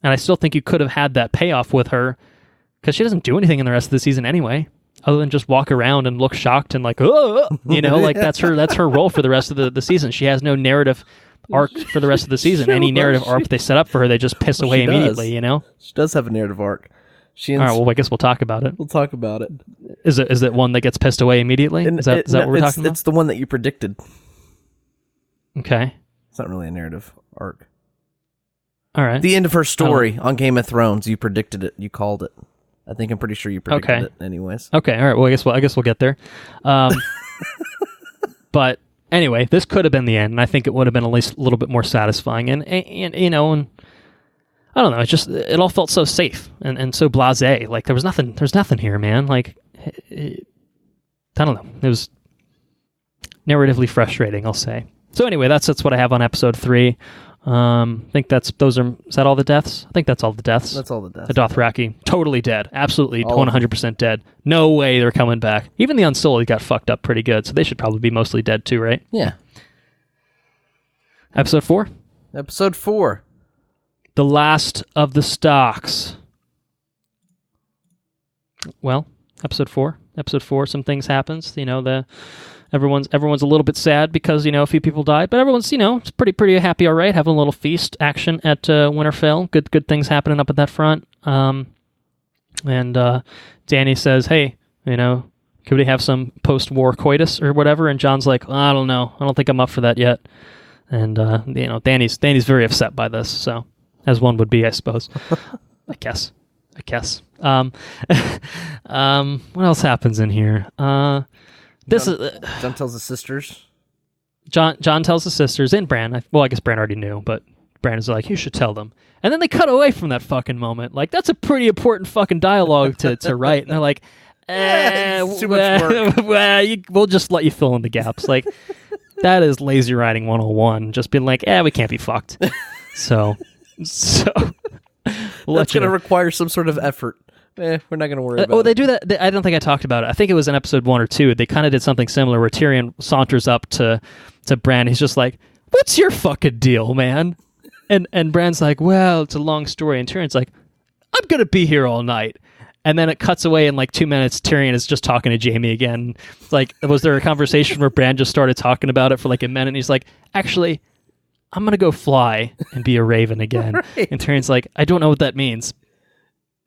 And I still think you could have had that payoff with her, because she doesn't do anything in the rest of the season anyway, other than just walk around and look shocked and like, oh, like that's her role for the rest of the season. She has no narrative arc for the rest of the season. Any narrative arc they set up for her, they just piss away immediately. She does have a narrative arc. All right, well, I guess we'll talk about it. We'll talk about it. Is it one that gets pissed away immediately? Is that what we're talking about? It's the one that you predicted. Okay. It's not really a narrative arc. All right. The end of her story on Game of Thrones. You predicted it. You called it. I'm pretty sure you predicted it anyways. Okay. All right. Well, I guess we'll get there. But anyway, this could have been the end, and I think it would have been at least a little bit more satisfying. And I don't know. It all felt so safe and so blasé. Like there's nothing here, man. Like I don't know. It was narratively frustrating, I'll say. So anyway, that's what I have on episode 3. I think is that all the deaths? I think that's all the deaths. That's all the deaths. The Dothraki, totally dead. Absolutely, All of them. 100% dead. No way they're coming back. Even the Unsullied got fucked up pretty good, so they should probably be mostly dead too, right? Yeah. Episode 4? Episode 4. The Last of the Stocks. Well, episode 4. Episode 4, some things happens. Everyone's a little bit sad because, a few people died, but everyone's, it's pretty happy, all right, having a little feast action at Winterfell. Good things happening up at that front. And Dany says, hey, could we have some post-war coitus or whatever? And Jon's like, I don't know. I don't think I'm up for that yet. And, Dany's very upset by this, so, as one would be, I suppose. I guess. What else happens in here? John tells the sisters. John tells the sisters and Bran. I guess Bran already knew, but Bran is like, you should tell them. And then they cut away from that fucking moment. Like, that's a pretty important fucking dialogue to write. And they're like, it's too much work. We'll just let you fill in the gaps. Like, that is lazy writing 101. Just being like, we can't be fucked. So that's going to require some sort of effort. We're not going to worry about it. Oh, they do that. I don't think I talked about it. I think it was in episode 1 or 2. They kind of did something similar where Tyrion saunters up to Bran. He's just like, what's your fucking deal, man? And Bran's like, well, it's a long story. And Tyrion's like, I'm going to be here all night. And then it cuts away in like 2 minutes. Tyrion is just talking to Jaime again. Like, was there a conversation where Bran just started talking about it for like a minute? And he's like, actually, I'm going to go fly and be a raven again. Right. And Tyrion's like, I don't know what that means.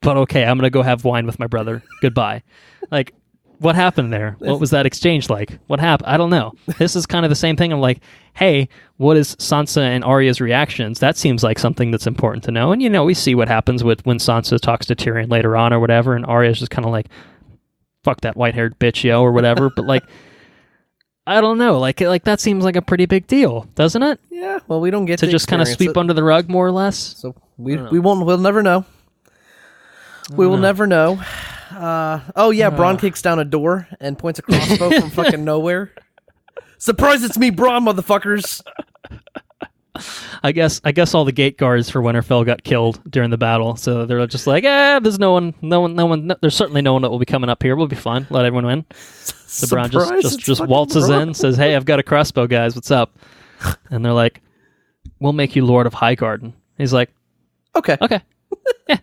But okay, I'm going to go have wine with my brother. Goodbye. Like, what happened there? What was that exchange like? What happened? I don't know. This is kind of the same thing. I'm like, hey, what is Sansa and Arya's reactions? That seems like something that's important to know. And, we see what happens when Sansa talks to Tyrion later on or whatever, and Arya's just kind of like, fuck that white-haired bitch, or whatever. But, like, I don't know. Like that seems like a pretty big deal, doesn't it? Yeah, well, we don't get to just kind of sweep under the rug, more or less. So we'll never know. We will never know. Bronn kicks down a door and points a crossbow from fucking nowhere. Surprise, it's me, Bronn, motherfuckers. I guess all the gate guards for Winterfell got killed during the battle, so they're just like, there's no one, there's certainly no one that will be coming up here. We'll be fine. Let everyone win. So Bronn just waltzes in, says, hey, I've got a crossbow, guys. What's up? And they're like, we'll make you Lord of Highgarden. He's like, okay. Yeah.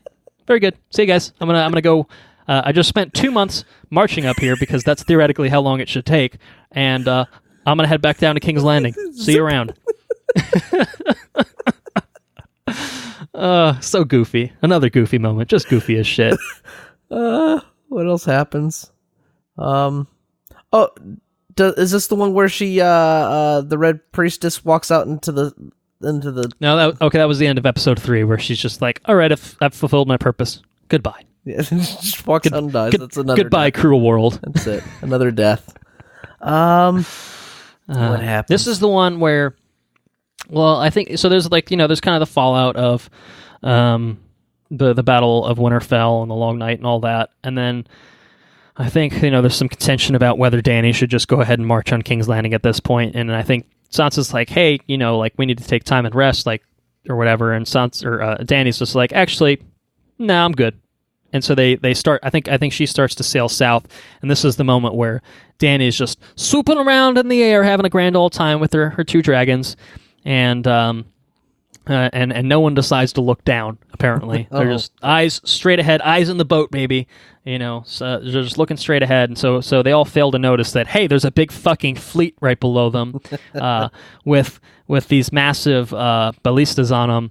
Very good. See you guys. I'm gonna go. I just spent 2 months marching up here because that's theoretically how long it should take, and I'm gonna head back down to King's Landing. See you around. So goofy. Another goofy moment. Just goofy as shit. What else happens? Is this the one where she the Red Priestess walks out into the No, that was the end of episode 3 where she's just like, all right, I've fulfilled my purpose. Goodbye. Yeah, she just walks out and dies. That's another goodbye, death. cruel world. That's it. Another death. What happened? This is the one where, well, I think so. There's there's kind of the fallout of the Battle of Winterfell and the Long Night and all that, and then I think there's some contention about whether Dany should just go ahead and march on King's Landing at this point, and I think Sansa's like, hey, we need to take time and rest, or whatever, and Dany's just like, actually, no, I'm good. And so they start. I think she starts to sail south, and this is the moment where Dany is just swooping around in the air, having a grand old time with her 2 dragons, and no one decides to look down. Apparently, they're just eyes straight ahead, eyes in the boat, baby. So they're just looking straight ahead, and so they all fail to notice that, hey, there's a big fucking fleet right below them, with these massive ballistas on them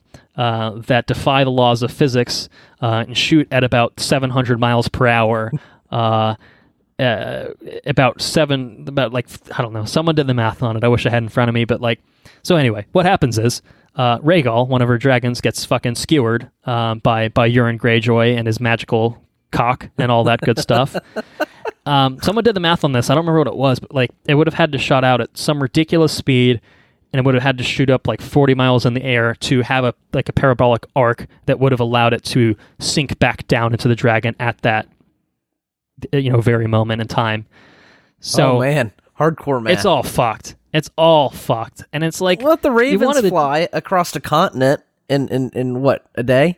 that defy the laws of physics and shoot at about 700 miles per hour. I don't know. Someone did the math on it. I wish I had in front of me, but so anyway, what happens is Rhaegal, one of her dragons, gets fucking skewered by Euron Greyjoy and his magical cock and all that good stuff. Someone did the math on this. I don't remember what it was, but it would have had to shot out at some ridiculous speed, and it would have had to shoot up 40 miles in the air to have a parabolic arc that would have allowed it to sink back down into the dragon at that very moment in time. So, oh man, hardcore math. It's all fucked. It's all fucked. And it's like... Let the ravens fly across a continent in what, a day?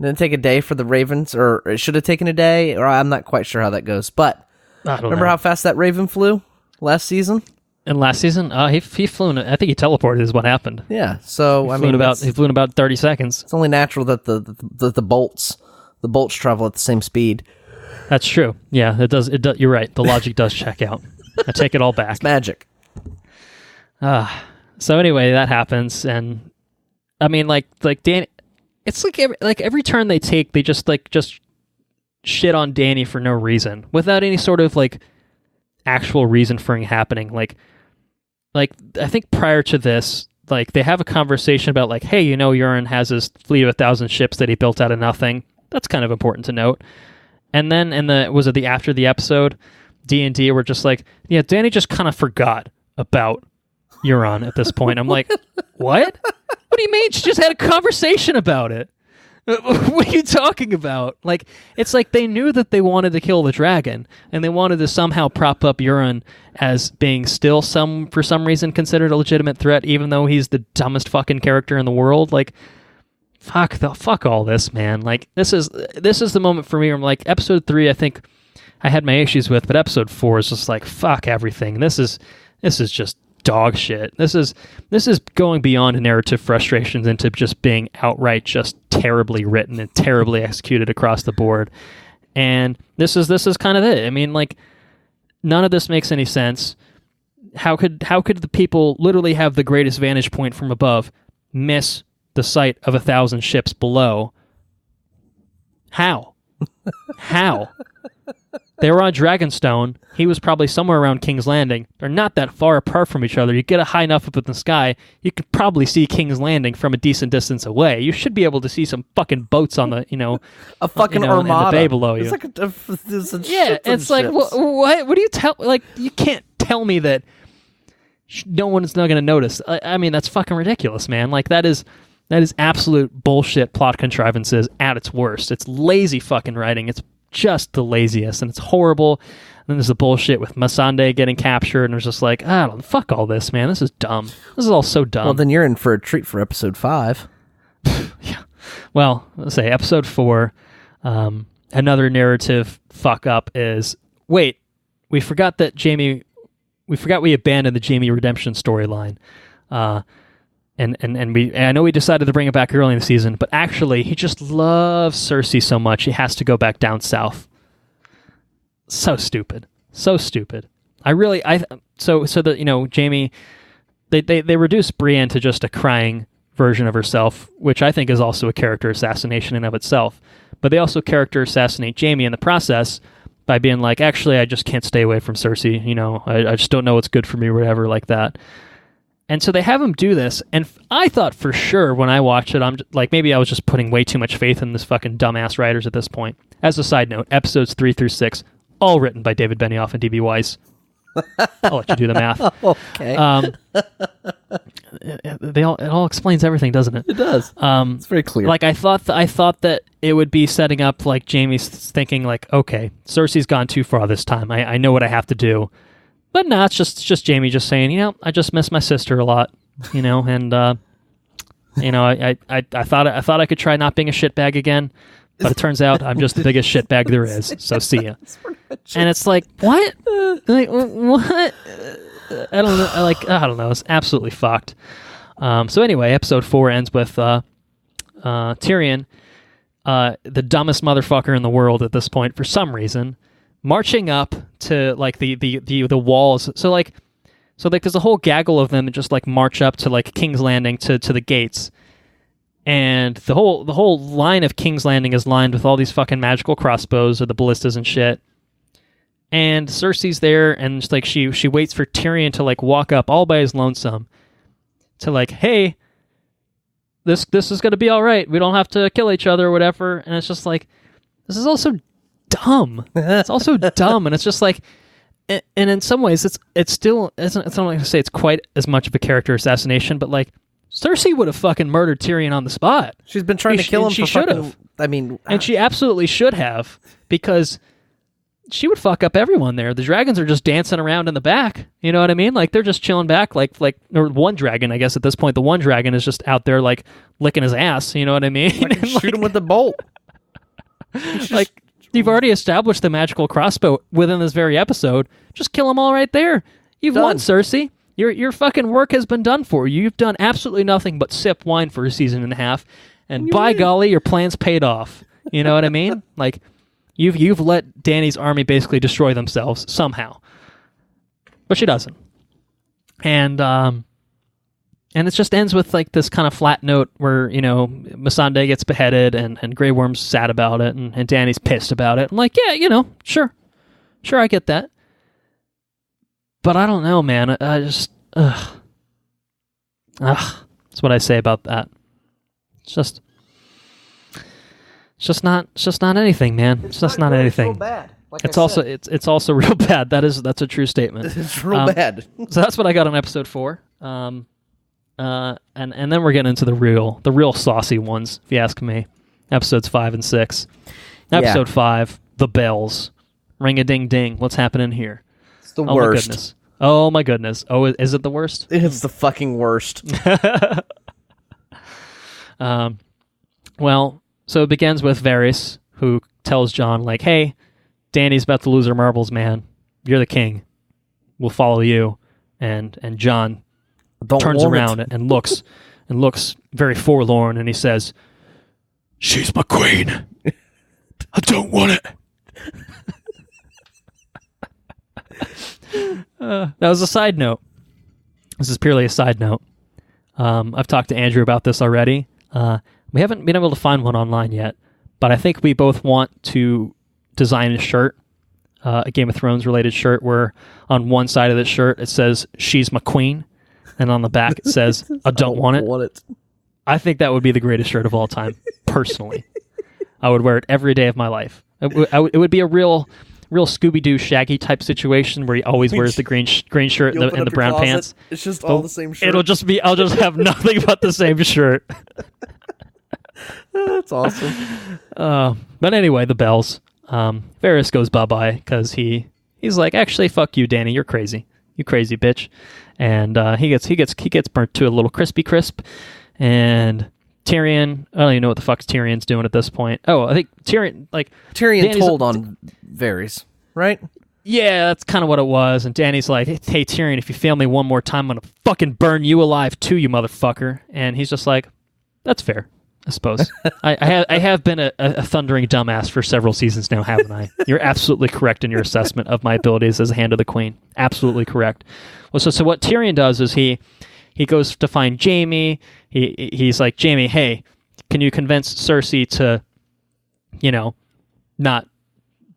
Didn't it take a day for the ravens, or it should have taken a day, or I'm not quite sure how that goes. But remember how fast that raven flew last season? And last season, he flew. I think he teleported. Is what happened. Yeah. So he flew in about 30 seconds. It's only natural that the bolts travel at the same speed. That's true. Yeah, it does. You're right. The logic does check out. I take it all back. It's magic. So anyway, that happens, and I mean, like Danny. It's like every turn they take, they just shit on Danny for no reason, without any sort of like actual reason for it happening. Like I think prior to this, like they have a conversation about like, hey, Euron has his fleet of 1,000 ships that he built out of nothing. That's kind of important to note. And then after the episode, D&D were just like, yeah, Danny just kind of forgot about Euron at this point. I'm like, what? What do you mean? She just had a conversation about it. What are you talking about? Like, it's like they knew that they wanted to kill the dragon, and they wanted to somehow prop up Euron as being still for some reason considered a legitimate threat, even though he's the dumbest fucking character in the world. Like, fuck all this, man. Like, this is the moment for me where I'm like, episode 3, I think I had my issues with, but episode 4 is just like, fuck everything. This is just dog shit. This is going beyond narrative frustrations into just being outright just terribly written and terribly executed across the board. And this is kind of it. I mean, like, none of this makes any sense. How could the people literally have the greatest vantage point from above miss the sight of 1,000 ships below? How? They were on Dragonstone. He was probably somewhere around King's Landing. They're not that far apart from each other. You get a high enough up in the sky, you could probably see King's Landing from a decent distance away. You should be able to see some fucking boats on the, a fucking armada in the bay below you. It's like it's like what? What do you tell? Like, you can't tell me that no one's not going to notice. I mean, that's fucking ridiculous, man. Like, that is absolute bullshit plot contrivances at its worst. It's lazy fucking writing. It's just the laziest, and it's horrible. And then there's the bullshit with Missandei getting captured, and there's just like, fuck all this, man. This is dumb. This is all so dumb. Well, then you're in for a treat for episode 5. Yeah. Well, let's say episode 4, another narrative fuck up is, wait, we forgot we abandoned the Jaime redemption storyline. And I know we decided to bring it back early in the season, but actually he just loves Cersei so much he has to go back down south. So stupid. So that Jaime, they reduce Brienne to just a crying version of herself, which I think is also a character assassination in of itself. But they also character assassinate Jaime in the process by being like, actually, I just can't stay away from Cersei. I just don't know what's good for me or whatever like that. And so they have him do this, and I thought for sure when I watched it, I'm just, like, maybe I was just putting way too much faith in this fucking dumbass writers at this point. As a side note, episodes 3 through 6, all written by David Benioff and D.B. Weiss. I'll let you do the math. Okay. It all explains everything, doesn't it? It does. It's very clear. Like, I thought that it would be setting up like Jaime's thinking like, okay, Cersei's gone too far this time. I know what I have to do. But no, it's just Jaime just saying, I just miss my sister a lot, and I thought I could try not being a shitbag again, but it turns out I'm just the biggest shitbag there is. So see ya. And it's like, what? Like, what? I don't know. I don't know. It's absolutely fucked. So anyway, episode 4 ends with Tyrion, the dumbest motherfucker in the world at this point for some reason, marching up to like the walls. So there's a whole gaggle of them that just like march up to like King's Landing to the gates, and the whole line of King's Landing is lined with all these fucking magical crossbows or the ballistas and shit. And Cersei's there, and just like she waits for Tyrion to like walk up all by his lonesome to like, hey, this is gonna be all right. We don't have to kill each other or whatever. And it's just like, this is also dumb. It's also dumb, and it's just like, and in some ways, it's still, it's not like to say it's quite as much of a character assassination, but like, Cersei would have fucking murdered Tyrion on the spot. She's been trying to kill him. She should have. I mean, and she absolutely should have, because she would fuck up everyone there. The dragons are just dancing around in the back. You know what I mean? Like, they're just chilling back. Or one dragon, I guess at this point, the one dragon is just out there, like, licking his ass. You know what I mean? Like, shoot him with the bolt. Like, you've already established the magical crossbow within this very episode. Just kill them all right there. You've won, Cersei. Your fucking work has been done for you. You've done absolutely nothing but sip wine for a season and a half. And by golly, your plan's paid off. You know what I mean? Like, You've let Dany's army basically destroy themselves somehow, but she doesn't, and it just ends with like this kind of flat note where Missandei gets beheaded and Grey Worm's sad about it and Dany's pissed about it. I'm like, yeah, sure, I get that, but I don't know, man. I just that's what I say about that. It's just not anything, man. It's just not anything. It's real bad. Like it's also real bad. That's a true statement. It's real bad. So that's what I got on episode 4. And then we're getting into the real saucy ones, if you ask me. Episodes 5 and 6. Episode 5, the bells. Ring a ding ding. What's happening here? It's the worst. Oh my goodness. Oh, is it the worst? It's the fucking worst. Well, so it begins with Varys, who tells Jon, like, hey, Dany's about to lose her marbles, man. You're the king. We'll follow you. And Jon turns around and looks very forlorn, and he says, she's my queen. I don't want it. That was a side note. This is purely a side note. I've talked to Andrew about this already. We haven't been able to find one online yet, but I think we both want to design a shirt, a Game of Thrones related shirt, where on one side of the shirt it says, she's my queen, and on the back it says, I don't want it. I think that would be the greatest shirt of all time, personally. I would wear it every day of my life. It would be a real Scooby-Doo Shaggy type situation where he always wears the green shirt and the brown pants. It's just all the same shirt. I'll just have nothing but the same shirt. That's awesome. But anyway, the bells. Varys goes bye-bye because he's like, actually, fuck you, Dany. You're crazy. You crazy bitch. And he gets burnt to a little crispy crisp. And Tyrion, I don't even know what the fuck Tyrion's doing at this point. Oh, I think Tyrion Dany's told on Varys, right? Yeah, that's kind of what it was. And Dany's like, hey, Tyrion, if you fail me one more time, I'm going to fucking burn you alive too, you motherfucker. And he's just like, that's fair, I suppose. I have been a thundering dumbass for several seasons now, haven't I? You're absolutely correct in your assessment of my abilities as a Hand of the Queen. Absolutely correct. Well, so what Tyrion does is he goes to find Jaime. He's like, Jaime, hey, can you convince Cersei to, not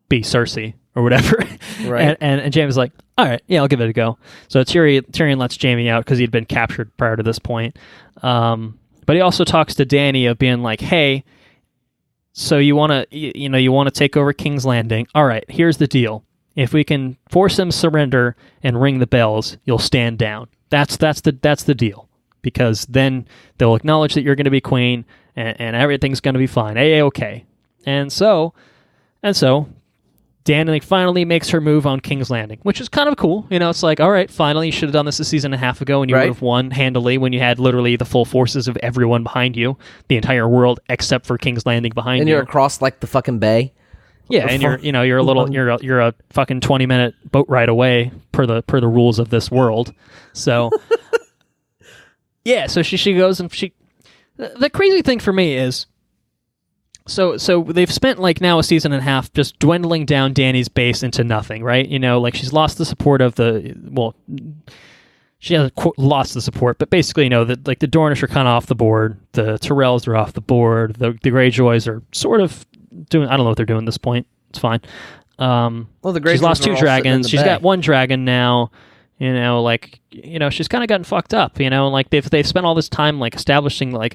be Cersei or whatever? Right. And Jaime's like, all right, yeah, I'll give it a go. So Tyrion lets Jaime out because he'd been captured prior to this point. But he also talks to Dany of being like, hey, so you want to take over King's Landing. All right, here's the deal. If we can force him to surrender and ring the bells, you'll stand down. That's the deal. Because then they'll acknowledge that you're going to be queen and everything's going to be fine. A-okay. And so Dany finally makes her move on King's Landing, which is kind of cool. It's like, all right, finally, you should have done this a season and a half ago, and you would have won handily when you had literally the full forces of everyone behind you, the entire world except for King's Landing behind you. And you're across like the fucking bay. Yeah, and you're a fucking 20-minute boat ride away per the rules of this world. So yeah, so she goes and the crazy thing for me is so they've spent like now a season and a half just dwindling down Dany's base into nothing, right? She's lost the support of she hasn't lost the support, but basically, the Dornish are kind of off the board, the Tyrells are off the board, the Greyjoys are sort of doing, I don't know what they're doing at this point. It's fine. The Greyjoys she's lost 2 dragons. She's got 1 dragon now. She's kind of gotten fucked up. They've spent all this time establishing I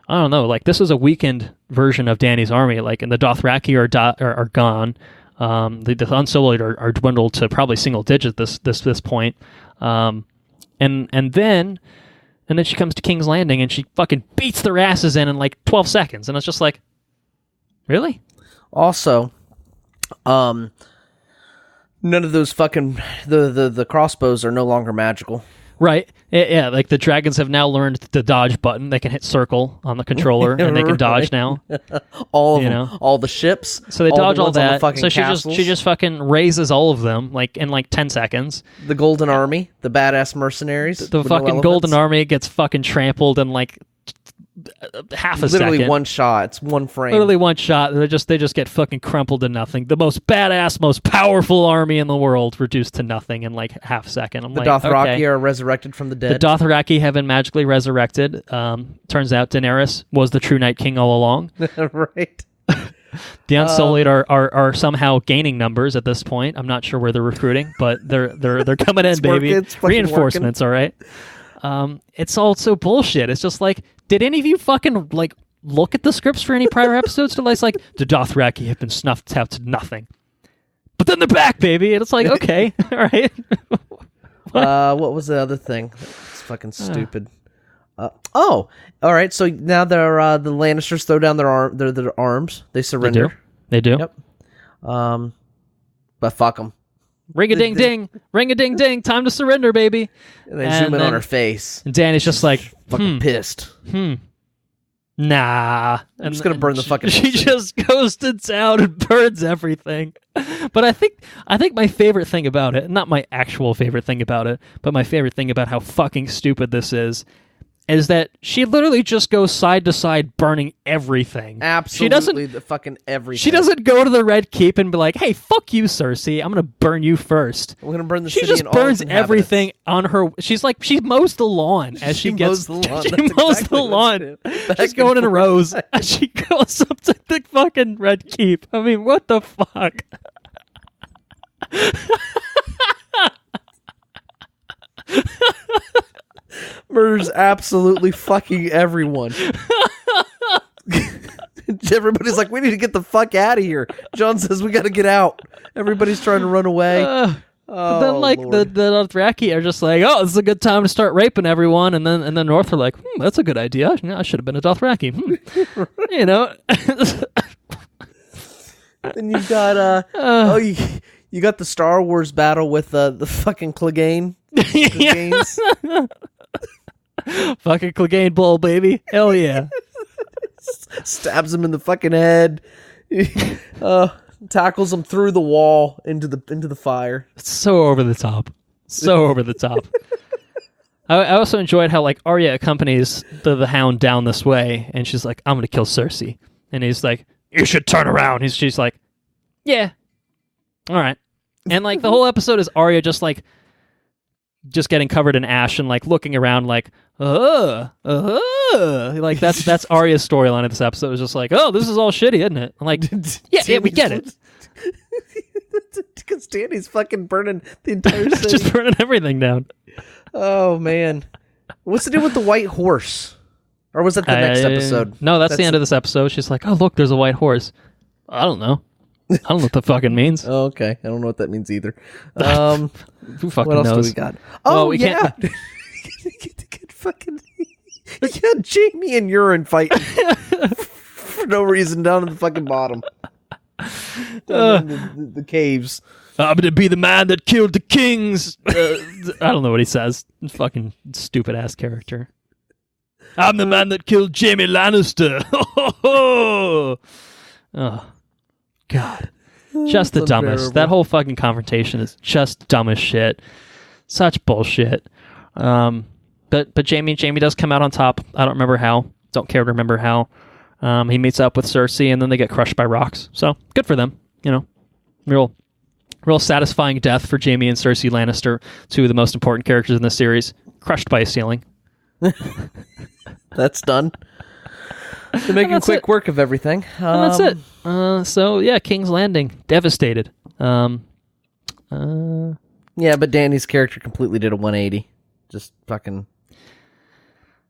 don't know, this is a weakened version of Dany's army. And the Dothraki are gone. The Unsullied are dwindled to probably single digit this point. And then she comes to King's Landing and she fucking beats their asses in 12 seconds. And it's just like, really? Also, None of those fucking the crossbows are no longer magical. Right. Yeah, like the dragons have now learned the dodge button. They can hit circle on the controller and they can dodge now. All of them. All the ships. So they dodge all that. So castles. she just fucking raises all of them like in like 10 seconds. The Golden Army, the badass mercenaries. The fucking Golden Army gets fucking trampled in like half a second. Literally one shot. It's one frame. Literally one shot. They just get fucking crumpled to nothing. The most badass, most powerful army in the world reduced to nothing in like half a second. The Dothraki are resurrected from the dead. The Dothraki have been magically resurrected. Turns out Daenerys was the true Night King all along. Right. The Unsullied are somehow gaining numbers at this point. I'm not sure where they're recruiting, but they're coming in, baby. Reinforcements, all right. It's all so bullshit. It's just like, did any of you fucking like look at the scripts for any prior episodes? It's like the Dothraki have been snuffed out to nothing, but then they're back, baby. And it's like, okay, all right. What was the other thing? It's fucking stupid. All right. So now they're the Lannisters throw down their arms. They surrender. They do. Yep. But fuck them. Ring a ding ding, ring a ding ding. Time to surrender, baby. And they zoom in on her face. And Dany's just like fucking pissed. Nah. I'm just gonna burn the fucking. She just goes to town and burns everything. But I think my favorite thing about it, not my actual favorite thing about it, but my favorite thing about how fucking stupid this is that she literally just goes side to side burning everything. Absolutely, the fucking everything. She doesn't go to the Red Keep and be like, hey, fuck you, Cersei. I'm going to burn you first. I'm going to burn the city. She just burns everything on her. She mows the lawn as she gets... Mows the lawn. She mows the lawn. She's going in rows as she goes up to the fucking Red Keep. I mean, what the fuck? Murders absolutely fucking everyone. Everybody's like, we need to get the fuck out of here. Jon says we got to get out. Everybody's trying to run away. But then, like, Lord. the Dothraki are just like, oh, this is a good time to start raping everyone. And then North are like, that's a good idea. I should have been a Dothraki. You know? Then you've got, you got the Star Wars battle with the fucking Clegane. Fucking Clegane Bowl, baby. Hell yeah. Stabs him in the fucking head. Tackles him through the wall into the fire. It's so over the top. So over the top. I also enjoyed how like Arya accompanies the Hound down this way, and she's like, I'm gonna kill Cersei. And he's like, you should turn around. She's like, yeah. All right. And like the whole episode is Arya just getting covered in ash and like looking around like, like that's Arya's storyline of this episode. Is just like, oh, this is all shitty, isn't it? I'm like, yeah, we get it. Because Dany's fucking burning the entire city. Just burning everything down. Oh man, what's the deal with the white horse? Or was that the next episode? No, that's the end of this episode. She's like, oh look, there's a white horse. I don't know. I don't know what that fucking means. Oh, okay. I don't know what that means either. Who fucking what else knows? Do we got? Oh, we yeah. Can't... You got Jamie and Euron fighting for no reason down in the fucking bottom. Down in the caves. I'm gonna be the man that killed the kings. I don't know what he says. Fucking stupid ass character. I'm the man that killed Jaime Lannister. Oh, God. Just the dumbest. Unbearable. That whole fucking confrontation is just dumb as shit. Such bullshit. But Jamie does come out on top. I don't remember how. Don't care to remember how. He meets up with Cersei, and then they get crushed by rocks. So good for them. You know, real satisfying death for Jamie and Cersei Lannister, two of the most important characters in the series. Crushed by a ceiling. That's done. They're making quick work of everything. And that's it. So yeah, King's Landing, devastated. Yeah, but Dany's character completely did a 180. Just fucking.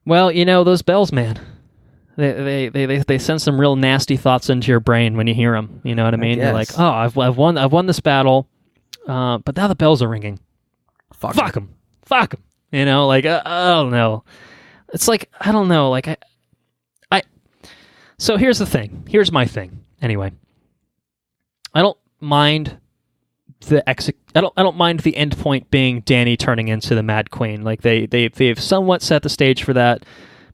Well, you know those bells, man. They send some real nasty thoughts into your brain when you hear them. You know what I mean? You're like, oh, I've won this battle, but now the bells are ringing. Fuck them. You know, like I don't know. It's like I don't know. Like I. So here's the thing. Here's my thing. Anyway, I don't mind I don't mind the end point being Dany turning into the Mad Queen. Like they've somewhat set the stage for that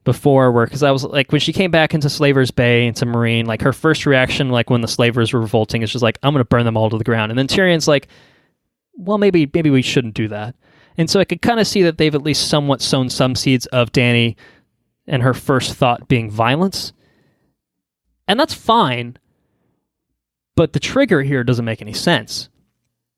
before, where, because I was like, when she came back into Slaver's Bay, into Marine, like her first reaction, like when the slavers were revolting, is just like, I'm going to burn them all to the ground. And then Tyrion's like, well, maybe we shouldn't do that. And so I could kind of see that they've at least somewhat sown some seeds of Dany and her first thought being violence. And that's fine. But the trigger here doesn't make any sense.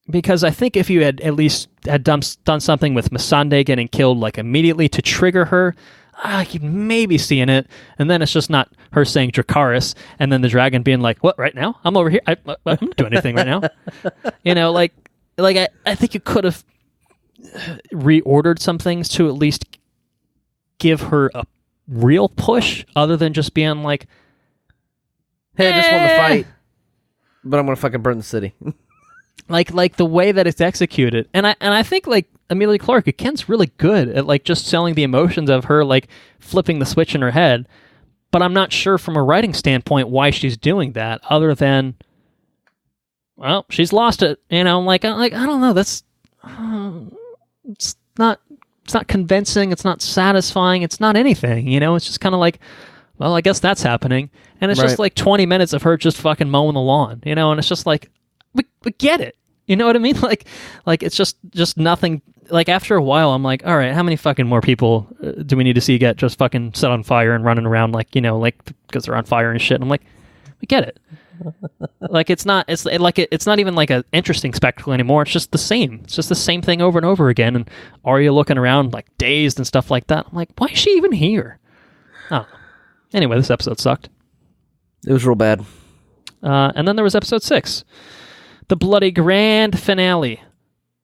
Because I think if you had at least had done something with Missandei getting killed like immediately to trigger her, I could maybe see in it. And then it's just not her saying Dracarys and then the dragon being like, what, right now? I'm over here. I'm not doing anything right now. You know, like I think you could have reordered some things to at least give her a real push other than just being like, hey, I just won the fight, but I'm going to fucking burn the city. like the way that it's executed. And I think like Emilia Clarke again's really good at like just selling the emotions of her like flipping the switch in her head. But I'm not sure from a writing standpoint why she's doing that, other than, well, she's lost it. You know, like I don't know. That's it's not convincing. It's not satisfying. It's not anything. You know, it's just kind of like, well, I guess that's happening. And it's just like 20 minutes of her just fucking mowing the lawn. You know, and it's just like, we get it. You know what I mean? Like it's just nothing. Like after a while, I'm like, all right, how many fucking more people do we need to see get just fucking set on fire and running around like, you know, like because they're on fire and shit. And I'm like, we get it. Like it's not even like an interesting spectacle anymore. It's just the same. It's just the same thing over and over again. And Arya looking around like dazed and stuff like that. I'm like, why is she even here? Oh, anyway, this episode sucked. It was real bad. And then there was episode 6. The bloody grand finale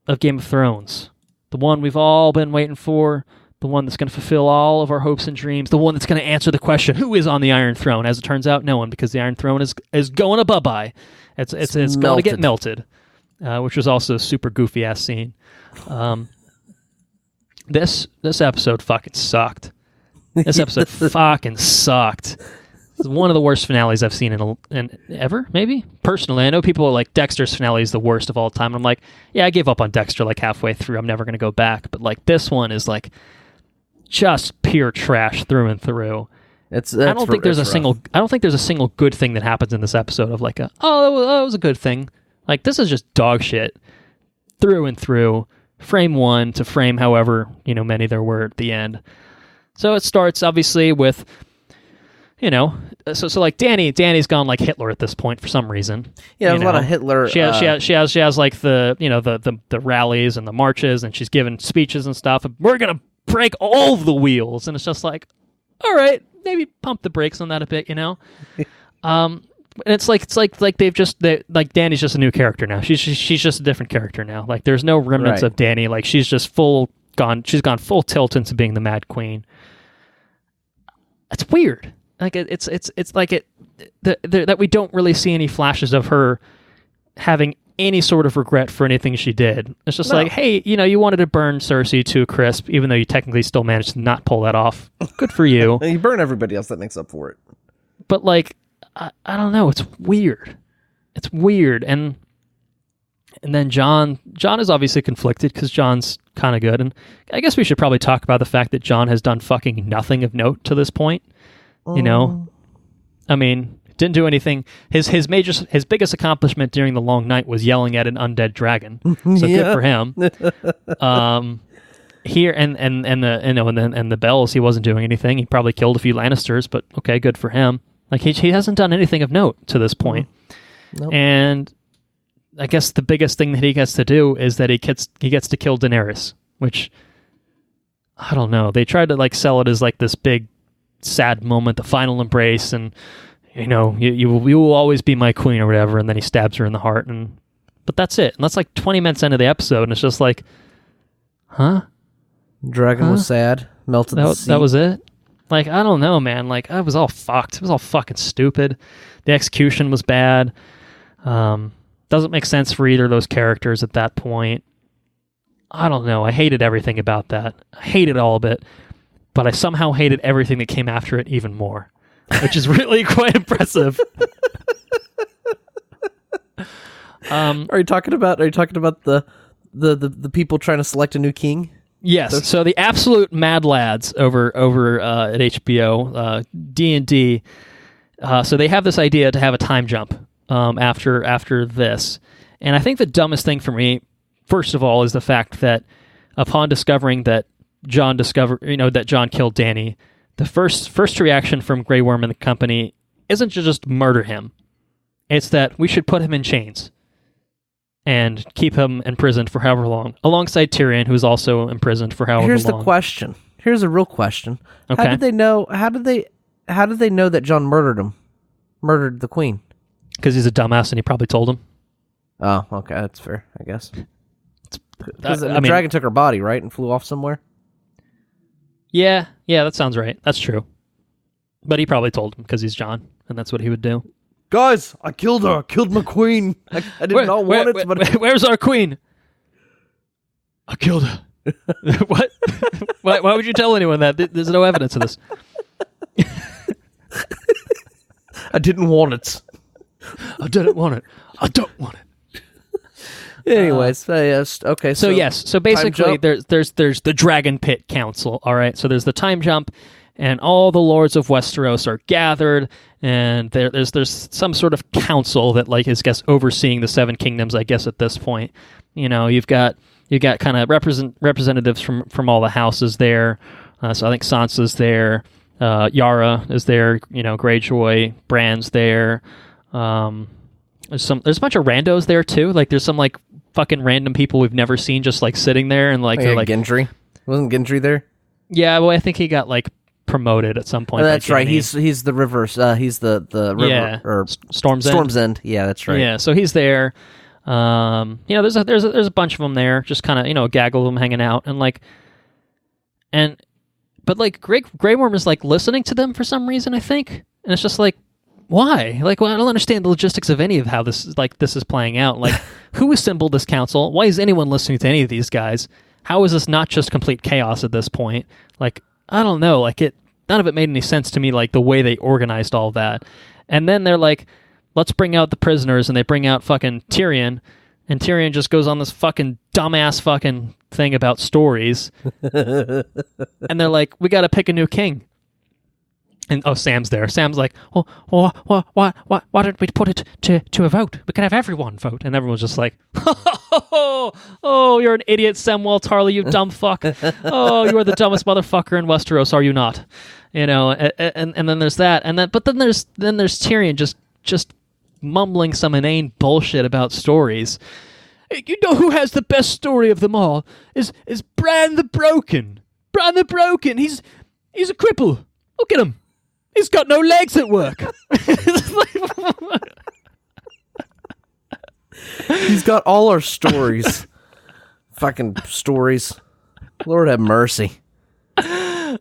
of Game of Thrones. The one we've all been waiting for. The one that's going to fulfill all of our hopes and dreams. The one that's going to answer the question, who is on the Iron Throne? As it turns out, no one, because the Iron Throne is going a bye-bye. It's going to get melted, which was also a super goofy-ass scene. This episode fucking sucked. This episode fucking sucked. It's one of the worst finales I've seen in ever, maybe? Personally, I know people are like, Dexter's finale is the worst of all time. And I'm like, yeah, I gave up on Dexter like halfway through. I'm never going to go back. But like this one is like just pure trash through and through. I don't think there's a single good thing that happens in this episode of like that was a good thing. Like this is just dog shit through and through, frame 1 to frame however, you know, many there were at the end. So it starts obviously with, you know, so like Dany's gone like Hitler at this point for some reason. Yeah, there's a lot of Hitler. She has like the, you know, the rallies and the marches, and she's giving speeches and stuff. We're gonna break all the wheels, and it's just like, all right, maybe pump the brakes on that a bit, you know. And it's like Dany's just a new character now. She's just a different character now. Like there's no remnants of Dany. Like she's just gone full tilt into being the Mad Queen. It's weird. Like it's like that we don't really see any flashes of her having any sort of regret for anything she did. It's just like, hey, you know, you wanted to burn Cersei to a crisp, even though you technically still managed to not pull that off. Good for you. You burn everybody else that makes up for it. But like, I don't know. It's weird. It's weird. And then Jon is obviously conflicted because Jon's kind of good. And I guess we should probably talk about the fact that Jon has done fucking nothing of note to this point. You know, I mean, didn't do anything. His biggest accomplishment during the long night was yelling at an undead dragon. So good for him. Here and the bells, he wasn't doing anything. He probably killed a few Lannisters, but okay, good for him. Like he hasn't done anything of note to this point. Nope. And I guess the biggest thing that he gets to do is that he gets to kill Daenerys, which I don't know. They tried to like sell it as like this big sad moment, the final embrace, and you know, you will always be my queen or whatever, and then he stabs her in the heart, but that's it. And that's like 20 minutes into the episode, and it's just like, huh? Dragon was sad, melted the sea. That was it? Like, I don't know, man. Like, I was all fucked. It was all fucking stupid. The execution was bad. Doesn't make sense for either of those characters at that point. I don't know. I hated everything about that. I hated all of it. But I somehow hated everything that came after it even more, which is really quite impressive. Are you talking about the people trying to select a new king? Yes. So the absolute mad lads over at HBO, D&D. So they have this idea to have a time jump after this, and I think the dumbest thing for me, first of all, is the fact that upon discovering that John killed Danny, the first reaction from Grey Worm and the company isn't to just murder him. It's that we should put him in chains and keep him imprisoned for however long, alongside Tyrion, who's also imprisoned for however long. Here's the question. Here's a real question. Okay. How did they know that John murdered the queen? Because he's a dumbass and he probably told him. Oh, okay, that's fair, I guess. Because the dragon took her body, right, and flew off somewhere? Yeah, that sounds right. That's true. But he probably told him because he's John, and that's what he would do. Guys, I killed her. I killed my queen. I did not want it, but... Where's our queen? I killed her. What? Why would you tell anyone that? There's no evidence of this. I didn't want it. I didn't want it. I don't want it. Anyways, yes. Okay, so yes. So basically, there's the Dragon Pit Council. All right. So there's the time jump, and all the lords of Westeros are gathered, and there's some sort of council that is overseeing the Seven Kingdoms. I guess at this point, you've got kind of representatives from all the houses there. So I think Sansa's there, Yara is there. Greyjoy, Bran's there. There's a bunch of randos there too. There's some fucking random people we've never seen just sitting there and they're Gendry. Wasn't Gendry there? Yeah, well, I think he got promoted at some point. Oh, that's right. He's the river. He's the river or Storm's End. Storm's End. Yeah, that's right. Yeah, so he's there. There's a bunch of them there, just kind of a gaggle of them hanging out but Grey Worm is listening to them for some reason, I think, and it's just why? I don't understand the logistics of any of how this is playing out. Who assembled this council? Why is anyone listening to any of these guys? How is this not just complete chaos at this point? I don't know. None of it made any sense to me. The way they organized all that, and then they're let's bring out the prisoners, and they bring out fucking Tyrion, and Tyrion just goes on this fucking dumbass fucking thing about stories, and they're we got to pick a new king. And Sam's there. Sam's why don't we put it to a vote? We can have everyone vote. And everyone's just oh, you're an idiot, Samwell Tarly, you dumb fuck. Oh, you are the dumbest motherfucker in Westeros, are you not? And then there's that. But then there's Tyrion just mumbling some inane bullshit about stories. You know who has the best story of them all? Is Bran the Broken. Bran the Broken. He's a cripple. Look at him. He's got no legs at work. He's got all our stories. Fucking stories. Lord have mercy. So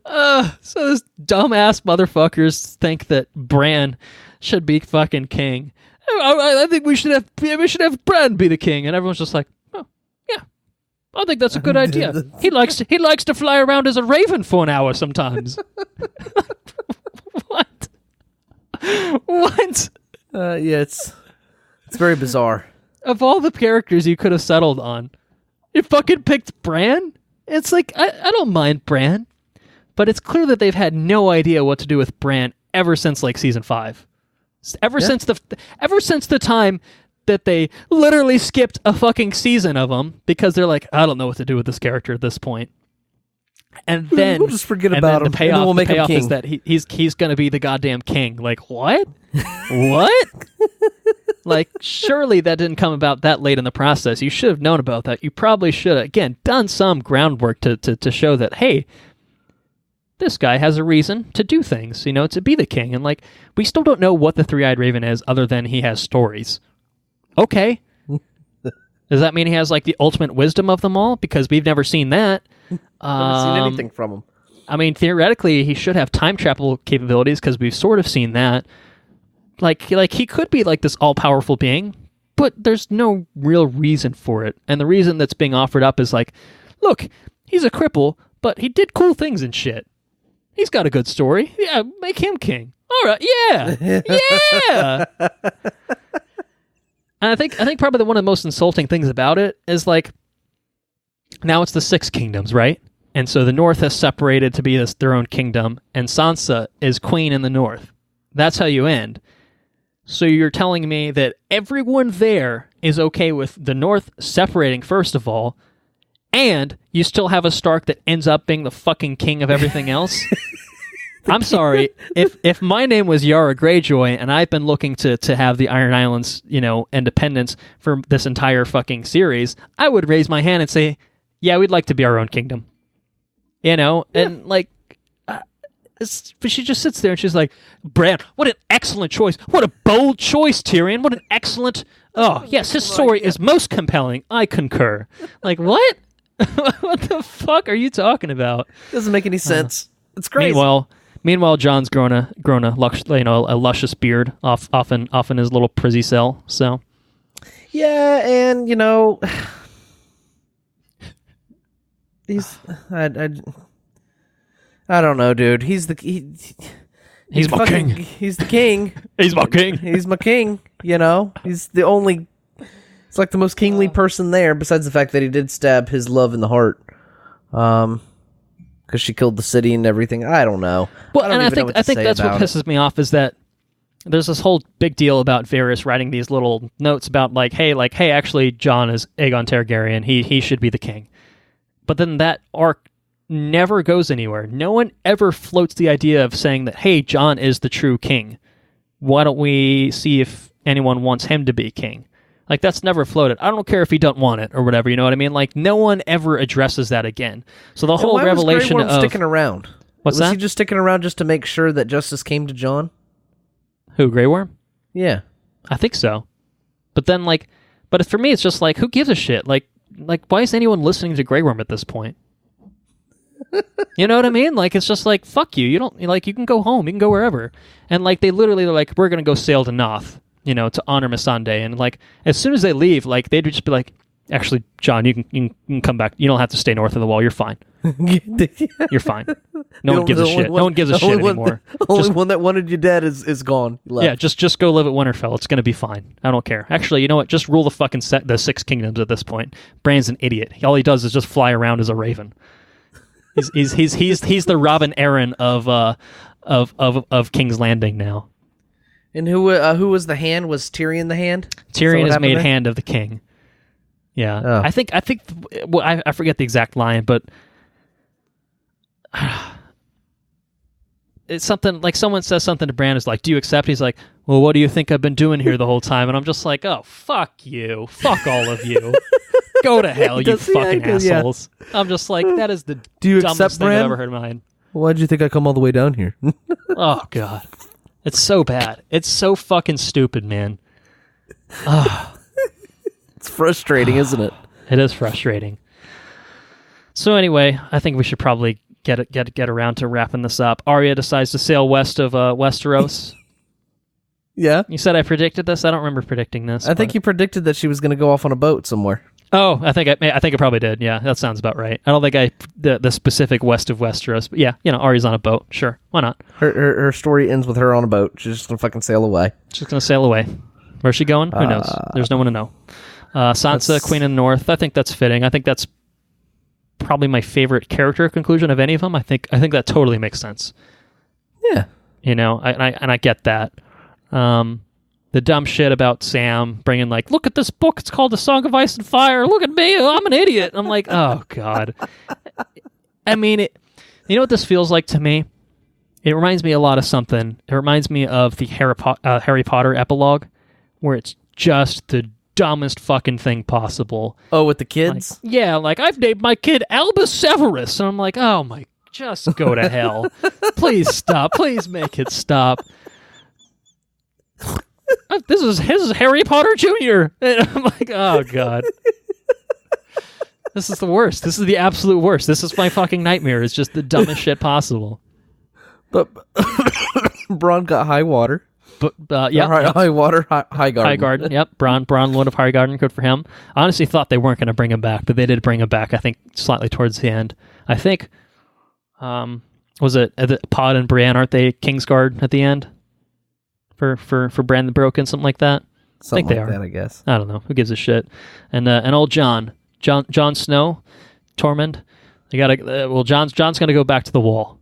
this dumbass motherfuckers think that Bran should be fucking king. I think we should have Bran be the king, and everyone's just oh yeah, I think that's a good idea. He likes to fly around as a raven for an hour sometimes. What? What? Yeah, it's very bizarre. Of all the characters you could have settled on, you fucking picked Bran? It's I don't mind Bran, but it's clear that they've had no idea what to do with Bran ever since season 5. Ever since the time that they literally skipped a fucking season of him because they're I don't know what to do with this character at this point. And then we'll just forget about him. The payoff, we'll make him king. Is that he's going to be the goddamn king. What? What? Surely that didn't come about that late in the process. You should have known about that. You probably should have, again, done some groundwork to show that, hey, this guy has a reason to do things, to be the king. And we still don't know what the Three-Eyed Raven is other than he has stories. Okay. Does that mean he has the ultimate wisdom of them all? Because we've never seen that. Haven't seen anything from him. I mean, theoretically, he should have time travel capabilities because we've sort of seen that. He could be this all-powerful being, but there's no real reason for it. And the reason that's being offered up is look, he's a cripple, but he did cool things and shit. He's got a good story. Yeah, make him king. All right, yeah, yeah. And I think probably one of the most insulting things about it is like, now it's the Six Kingdoms, right? And so the North has separated to be their own kingdom, and Sansa is queen in the North. That's how you end. So you're telling me that everyone there is okay with the North separating, first of all, and you still have a Stark that ends up being the fucking king of everything else? I'm sorry. If my name was Yara Greyjoy and I've been looking to have the Iron Islands, independence for this entire fucking series, I would raise my hand and say, yeah, we'd like to be our own kingdom. And like, but she just sits there and she's like, Bran, what an excellent choice. What a bold choice, Tyrion. What an excellent... Oh, yes, his story is most compelling. I concur. Like, what? What the fuck are you talking about? Doesn't make any sense. It's crazy. Meanwhile, John's grown a luscious beard off in his little prison cell. So, yeah, and he's I don't know, dude. He's my king. He's the king. He's my king. He's my king. He's the only. It's like the most kingly person there, besides the fact that he did stab his love in the heart. Because she killed the city and everything. I don't know. Well, I think that's what pisses me off is that there's this whole big deal about Varys writing these little notes about hey, actually, Jon is Aegon Targaryen. He should be the king. But then that arc never goes anywhere. No one ever floats the idea of saying that, hey, Jon is the true king. Why don't we see if anyone wants him to be king? Like, that's never floated. I don't care if he don't want it or whatever, you know what I mean? Like, no one ever addresses that again. So the whole revelation of... sticking around? What's that? Was he just sticking around just to make sure that justice came to Jon? Who, Grey Worm? Yeah. I think so. But then, but for me, it's just who gives a shit? Like, why is anyone listening to Grey Worm at this point? You know what I mean? It's just fuck you. You don't, you can go home. You can go wherever. And, they literally are we're going to go sail to Noth, to honor Missandei. And, as soon as they leave, they'd just be actually, Jon, you can come back. You don't have to stay north of the wall. You're fine. You're fine. No one gives a shit. No one gives a shit anymore. The only one that wanted you dead is gone. Yeah, just go live at Winterfell. It's going to be fine. I don't care. Actually, you know what? Just rule the fucking the Six Kingdoms at this point. Bran's an idiot. All he does is just fly around as a raven. He's the Robin Aaron of King's Landing now. And who was the hand? Was Tyrion the hand? Tyrion is made hand of the king. Yeah, oh. I think. Well, I forget the exact line, but it's something someone says something to Bran. Is do you accept? He's like, well, what do you think I've been doing here the whole time? And I'm just like, oh, fuck you, fuck all of you. Go to hell, you fucking assholes. Yeah. I'm just that is the dumbest thing I've ever heard in my mind. Why'd you think I come all the way down here? Oh, God. It's so bad. It's so fucking stupid, man. It's frustrating, isn't it? It is frustrating. So anyway, I think we should probably get around to wrapping this up. Arya decides to sail west of Westeros. Yeah. You said I predicted this? I don't remember predicting this. I think you predicted that she was going to go off on a boat somewhere. Oh, I think I probably did. Yeah, that sounds about right. I don't think the specific west of Westeros, but yeah, Arya's on a boat. Sure, why not? Her story ends with her on a boat. She's just gonna fucking sail away. She's gonna sail away. Where's she going? Who knows? There's no one to know. Sansa, Queen of the North. I think that's fitting. I think that's probably my favorite character conclusion of any of them. I think that totally makes sense. Yeah, I get that. The dumb shit about Sam bringing look at this book. It's called The Song of Ice and Fire. Look at me. I'm an idiot. I'm like, oh, God. I mean, you know what this feels like to me? It reminds me a lot of something. It reminds me of the Harry Potter epilogue, where it's just the dumbest fucking thing possible. Oh, with the kids? I've named my kid Albus Severus. And I'm like, oh, my, just go to hell. Please stop. Please make it stop. This is Harry Potter Jr. And I'm like, oh, God. This is the worst. This is the absolute worst. This is my fucking nightmare. It's just the dumbest shit possible. But Bronn got high water. But yeah. High water, high garden. High garden, yep. Bronn, Lord of High Garden, good for him. I honestly thought they weren't going to bring him back, but they did bring him back, I think, slightly towards the end. I think, was it Pod and Brienne, aren't they Kingsguard at the end? For Bran the Broken, something like that. Something they like are. that, I guess. I don't know. Who gives a shit? And old Jon Snow, Tormund. You gotta. John's gonna go back to the Wall.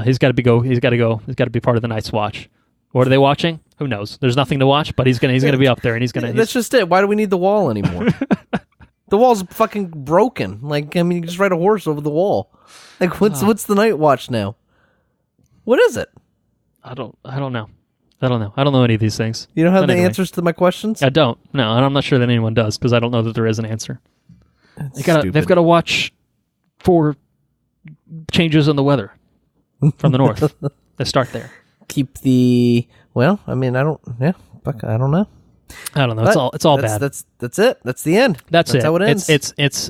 He's got to be part of the Night's Watch. What are they watching? Who knows? There's nothing to watch, but he's gonna be up there, and That's just it. Why do we need the Wall anymore? The Wall's fucking broken. Like, I mean, you just ride a horse over the Wall. Like, what's the Night Watch now? What is it? I don't know. I don't know any of these things. You don't have the answers to my questions? I don't. No, and I'm not sure that anyone does because I don't know that there is an answer. They've got to watch 4 changes in the weather from the north. They start there. Keep the I don't know. I don't know. But It's all bad. That's it. That's the end. That's it. How it ends. It's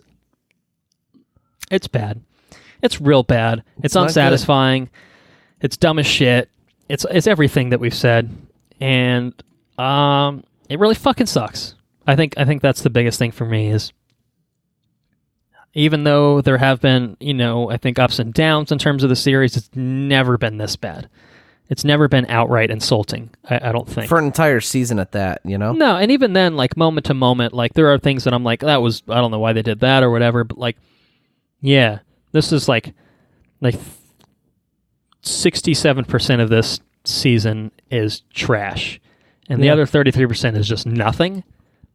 bad. It's real bad. It's unsatisfying. It's dumb as shit. It's everything that we've said, and it really fucking sucks. I think that's the biggest thing for me is, even though there have been, I think ups and downs in terms of the series, it's never been this bad. It's never been outright insulting, I don't think. For an entire season at that, No, and even then, like, moment to moment, like, there are things that I'm like, I don't know why they did that or whatever, but, like, yeah, this is, like 67% of this season is trash, and the other 33% is just nothing.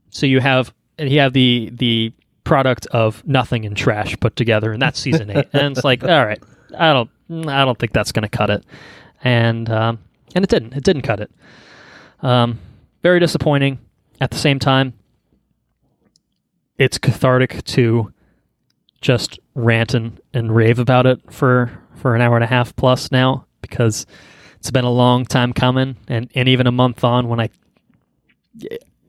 So you have the product of nothing and trash put together, and that's season 8. And it's like, all right, I don't think that's going to cut it. And it didn't cut it. Very disappointing. At the same time, it's cathartic to just rant and rave about it for an hour and a half plus now, because it's been a long time coming, and even a month on, when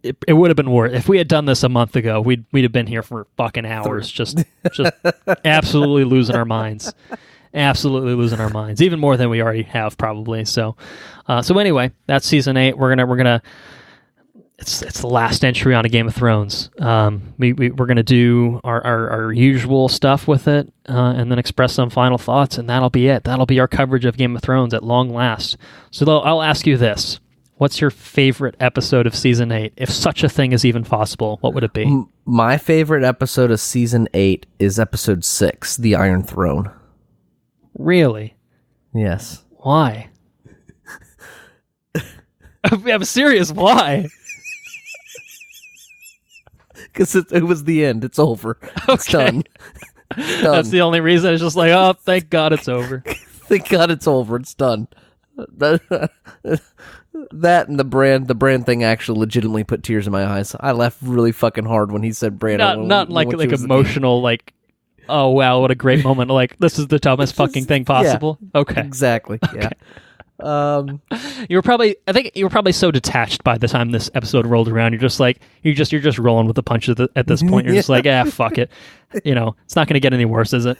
it would have been worth. If we had done this a month ago, we'd have been here for fucking hours, just absolutely losing our minds. Absolutely losing our minds, even more than we already have, probably. So anyway, that's season 8. We're gonna. It's the last entry on a Game of Thrones. We're gonna do our usual stuff with it, and then express some final thoughts, and that'll be it. That'll be our coverage of Game of Thrones at long last. So I'll ask you this: what's your favorite episode of season 8, if such a thing is even possible? What would it be? My favorite episode of season 8 is episode 6, The Iron Throne. Really? Yes. Why? I'm serious. Why? Because it was the end. It's over. It's done. That's the only reason. It's just like, oh, thank God it's over. Thank God it's over. It's done. That and the brand thing actually legitimately put tears in my eyes. I laughed really fucking hard when he said brand. Not like emotional, like, oh wow, what a great moment! Like, this is the dumbest fucking thing possible. Yeah, okay, exactly. Okay. Yeah. I think you were probably so detached by the time this episode rolled around. You're just like, you're just rolling with the punches at this point. You're just like, fuck it. It's not going to get any worse, is it?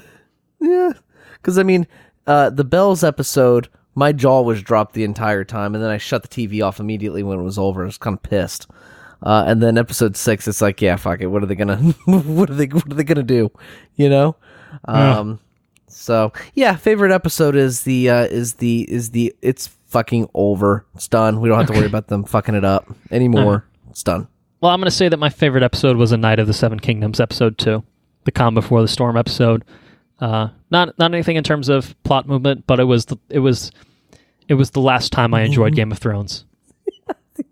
Yeah, because I mean, the Bells episode, my jaw was dropped the entire time, and then I shut the TV off immediately when it was over. I was kind of pissed. And then episode 6, it's like, yeah, fuck it. What are they gonna? what are they gonna do? So yeah, favorite episode is the it's fucking over. It's done. We don't have to worry about them fucking it up anymore. It's done. Well, I'm gonna say that my favorite episode was A Night of the Seven Kingdoms, episode 2, the Calm Before the Storm episode. Not anything in terms of plot movement, but it was the last time I enjoyed Game of Thrones.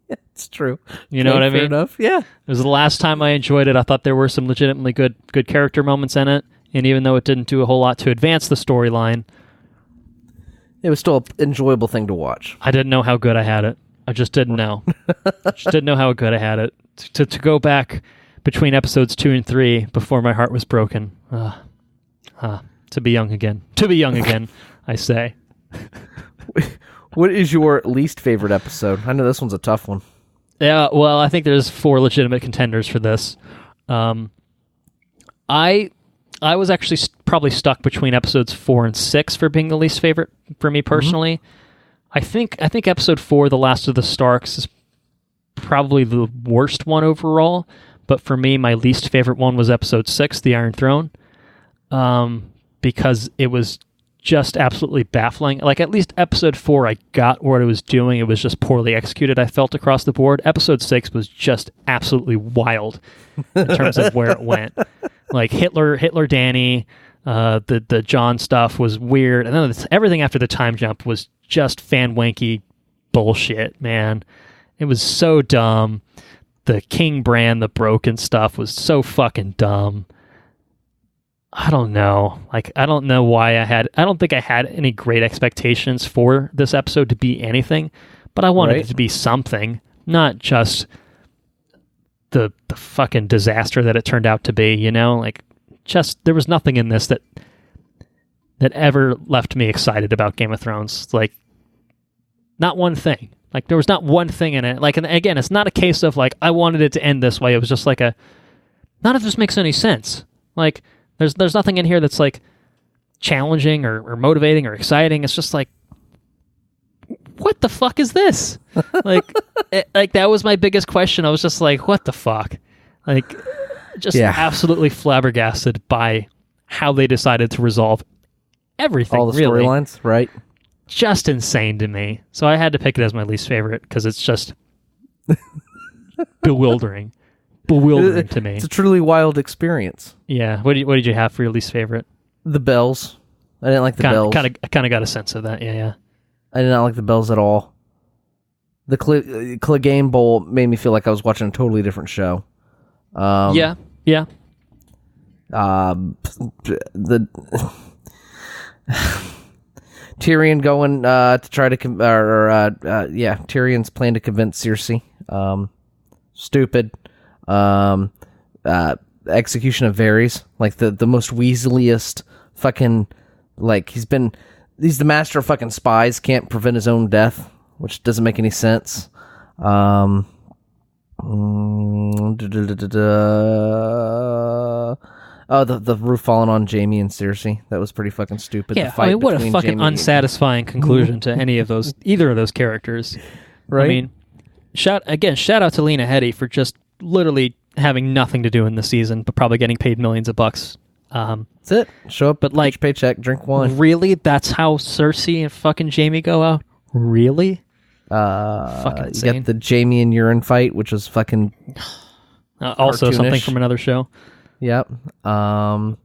It's true. You know what I mean? Fair enough. Yeah. It was the last time I enjoyed it. I thought there were some legitimately good character moments in it, and even though it didn't do a whole lot to advance the storyline, it was still an enjoyable thing to watch. I didn't know how good I had it. I just didn't know. Just didn't know how good I had it. To go back between episodes 2 and 3 before my heart was broken. To be young again. To be young again, I say. What is your least favorite episode? I know this one's a tough one. Yeah, well, I think there's 4 legitimate contenders for this. I was actually probably stuck between episodes 4 and 6 for being the least favorite for me personally. Mm-hmm. I think episode 4, The Last of the Starks, is probably the worst one overall. But for me, my least favorite one was episode 6, The Iron Throne, because it was just absolutely baffling. Like, at least episode 4, I got what it was doing. It was just poorly executed, I felt, across the board. Episode 6 was just absolutely wild in terms of where it went. Like, Hitler Danny, the John stuff was weird. And then everything after the time jump was just fan-wanky bullshit, man. It was so dumb. The King Bran, the broken stuff was so fucking dumb. I don't know. Like, I don't know why I don't think I had any great expectations for this episode to be anything, but I wanted it to be something, not just the fucking disaster that it turned out to be, you know? Like, just, there was nothing in this that ever left me excited about Game of Thrones. Like, not one thing. Like, there was not one thing in it. Like, and again, it's not a case of, like, I wanted it to end this way. It was just like none of this makes any sense. Like, there's nothing in here that's, like, challenging or motivating or exciting. It's just like, what the fuck is this? Like, like, that was my biggest question. I was just like, what the fuck? Like, just absolutely flabbergasted by how they decided to resolve everything. All the storylines, right? Just insane to me. So I had to pick it as my least favorite because it's just bewildering to me. It's a truly wild experience. Yeah. What did you have for your least favorite? The bells. I didn't like the bells. I kind of got a sense of that. Yeah. I did not like the bells at all. The Clegane Bowl made me feel like I was watching a totally different show. Yeah. The Tyrion going to try to Tyrion's plan to convince Cersei. Stupid. Execution of Varys, like the most Weaseliest fucking, like, he's the master of fucking spies, can't prevent his own death, which doesn't make any sense. The roof falling on Jaime and Cersei, that was pretty fucking stupid. Yeah, I mean, what a fucking unsatisfying conclusion to either of those characters. Right? I mean, shout out to Lena Headey for just literally having nothing to do in the season, but probably getting paid millions of bucks. That's it. Show up, but like, paycheck, drink wine. Really? That's how Cersei and fucking Jaime go out? Really? Fucking insane. You got the Jaime and Euron fight, which was fucking also something from another show. Yep. And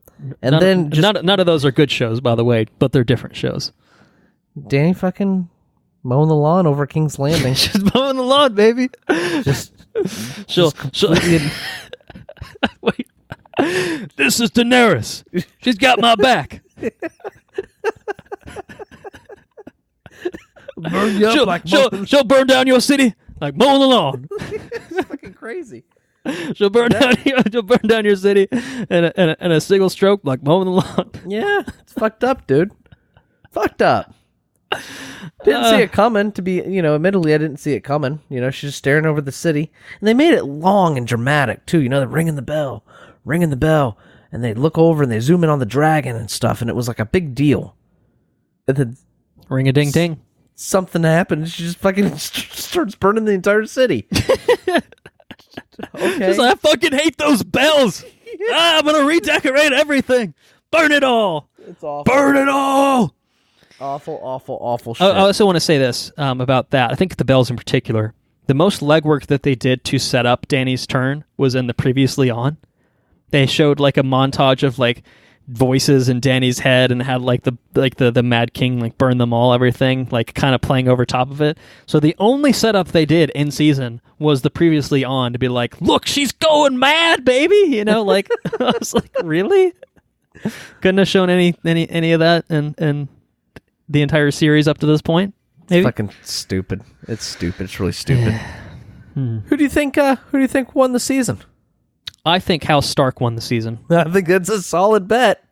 none, then just none of those are good shows, by the way, but they're different shows. Danny fucking mowing the lawn over King's Landing. She's mowing the lawn, baby. She'll wait. This is Daenerys. She's got my back. Burn you up she'll burn down your city like mowing the lawn. It's fucking crazy. She'll burn down your city in a single stroke like mowing the lawn. Yeah, it's fucked up, dude. Fucked up. Didn't see it coming, to be, admittedly I didn't see it coming. She's just staring over the city. And they made it long and dramatic, too. They're ringing the bell. And they look over and they zoom in on the dragon and stuff, and it was like a big deal. And then ring-a-ding-ding. Something happened, and she just fucking starts burning the entire city. Okay. She's like, I fucking hate those bells. I'm going to redecorate everything. Burn it all. It's awful. Burn it all. Awful shit. I also want to say this about that. I think the bells in particular, the most legwork that they did to set up Dany's turn was in the Previously On. They showed like a montage of like voices in Dany's head and had like the Mad King like burn them all, everything like kind of playing over top of it. So the only setup they did in season was the Previously On to be like, look, she's going mad, baby. Like I was like, really? Couldn't have shown any of that and the entire series up to this point. Maybe? It's fucking stupid. It's stupid. It's really stupid. Who do you think won the season? I think House Stark won the season. I think that's a solid bet.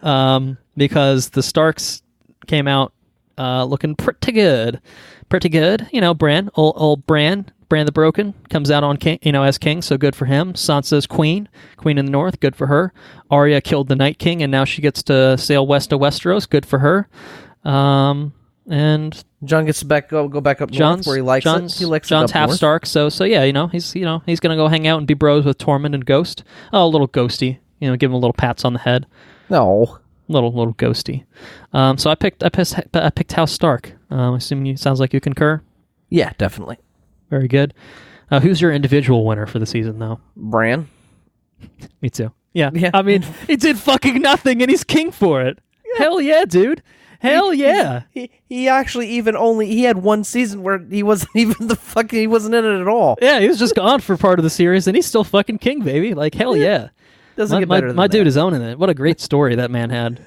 Because the Starks came out looking pretty good. Bran, old Bran the Broken comes out on king, as king, so good for him. Sansa's queen in the north, good for her. Arya killed the Night King, and now she gets to sail west of Westeros, good for her. And Jon gets to go back up north where he likes it. He likes Jon's half north. Stark, so yeah, he's gonna go hang out and be bros with Tormund and Ghost. Oh, a little Ghosty, give him a little pats on the head. No, little ghosty. So I picked House Stark. Assuming sounds like you concur. Yeah, definitely. Very good. Who's your individual winner for the season, though? Bran. Me too. Yeah. Yeah. I mean, he did fucking nothing, and he's king for it. Yeah. Hell yeah, dude. Hell yeah. He actually he had one season where he wasn't even he wasn't in it at all. Yeah, he was just gone for part of the series, and he's still fucking king, baby. Like, hell yeah. Doesn't get better than my that. dude is owning it. What a great story that man had.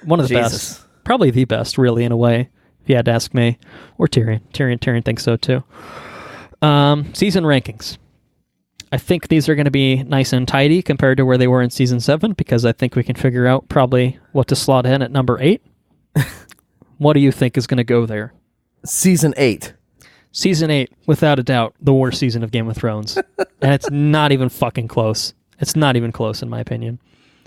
One of the best. Probably the best, really, in a way, if you had to ask me. Or Tyrion. Tyrion thinks so, too. Season rankings. I think these are going to be nice and tidy compared to where they were in Season 7, because I think we can figure out probably what to slot in at number 8. What do you think is going to go there? Season 8. Season 8, without a doubt, the worst season of Game of Thrones. And it's not even fucking close. It's not even close, in my opinion.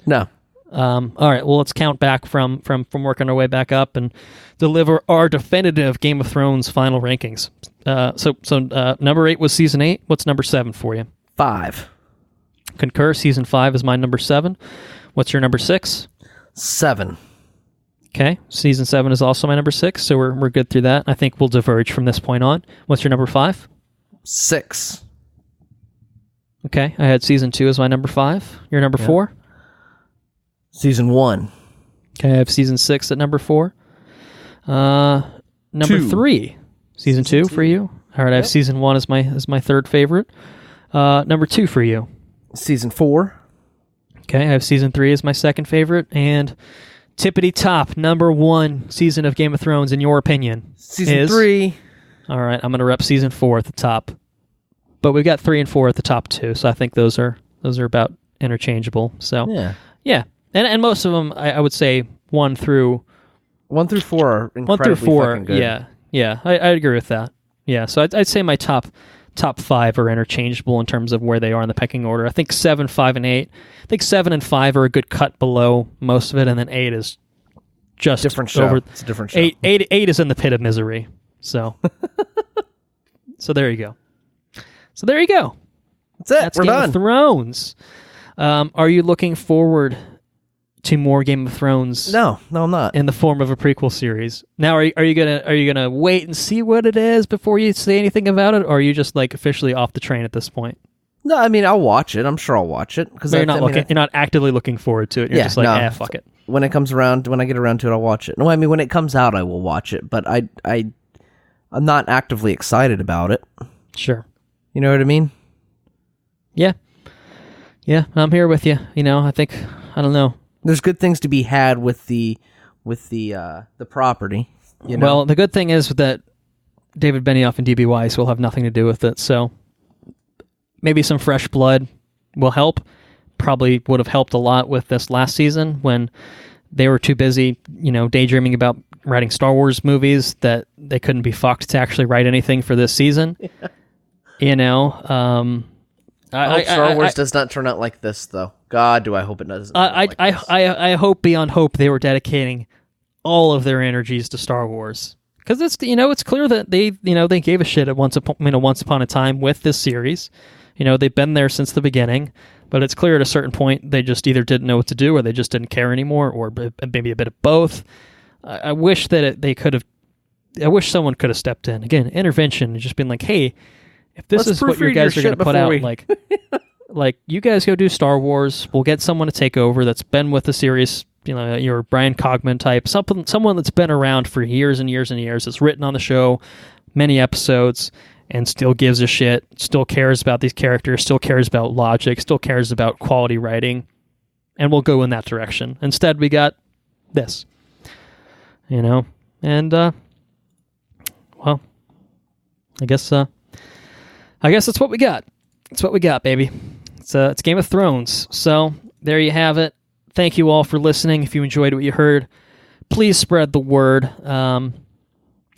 No. All right, well, let's count back from working our way back up and deliver our definitive Game of Thrones final rankings. So number 8 was Season 8. What's number 7 for you? 5. Concur. Season 5 is my number 7. What's your number 6? 7. Okay, Season 7 is also my number 6, so we're good through that. I think we'll diverge from this point on. What's your number 5? 6. Okay, I had Season 2 as my number 5. Your number 4? Season 1. Okay, I have Season 6 at number 4. Number 3. Season 2 for you? All right, I have Season 1 as my third favorite. Number 2 for you? Season 4. Okay, I have Season 3 as my second favorite. And tippity top, number 1 season of Game of Thrones, in your opinion, Season 3. All right, I'm going to rep Season 4 at the top. But we've got 3 and 4 at the top too, so I think those are about interchangeable. So yeah. And most of them, I would say 1 through 4 are incredibly fucking good. Yeah, I agree with that. Yeah, so I'd say my top 5 are interchangeable in terms of where they are in the pecking order. I think 7, 5, and 8. I think 7 and 5 are a good cut below most of it, and then 8 is just different show. It's a different show. 8 is in the pit of misery. So, so there you go. That's it. That's We're Game done. of Thrones. Are you looking forward to more Game of Thrones? No, I'm not. In the form of a prequel series. Now, are you gonna wait and see what it is before you say anything about it, or are you just like officially off the train at this point? No, I mean I'll watch it. I'm sure I'll watch it because you're not actively looking forward to it. You're just like, fuck it. When I get around to it, I'll watch it. No, I mean when it comes out, I will watch it, but I'm not actively excited about it. Sure. You know what I mean? Yeah, I'm here with you. I don't know. There's good things to be had with the property. Well, the good thing is that David Benioff and D.B. Weiss will have nothing to do with it, so maybe some fresh blood will help. Probably would have helped a lot with this last season when they were too busy, daydreaming about writing Star Wars movies that they couldn't be fucked to actually write anything for this season. Yeah. I hope Star Wars does not turn out like this, though. God, do I hope it doesn't. I hope beyond hope they were dedicating all of their energies to Star Wars, because it's clear that they gave a shit at once upon a time with this series. They've been there since the beginning, but it's clear at a certain point they just either didn't know what to do or they just didn't care anymore, or maybe a bit of both. I wish that I wish someone could have stepped in again, intervention, and just been like, hey, if this is what your guys are going to put out, like you guys go do Star Wars, we'll get someone to take over that's been with the series, your Brian Cogman type, someone that's been around for years and years and years, that's written on the show many episodes, and still gives a shit, still cares about these characters, still cares about logic, still cares about quality writing, and we'll go in that direction. Instead, we got this, and well, I guess that's what we got. It's what we got, baby. It's Game of Thrones. So there you have it. Thank you all for listening. If you enjoyed what you heard, please spread the word.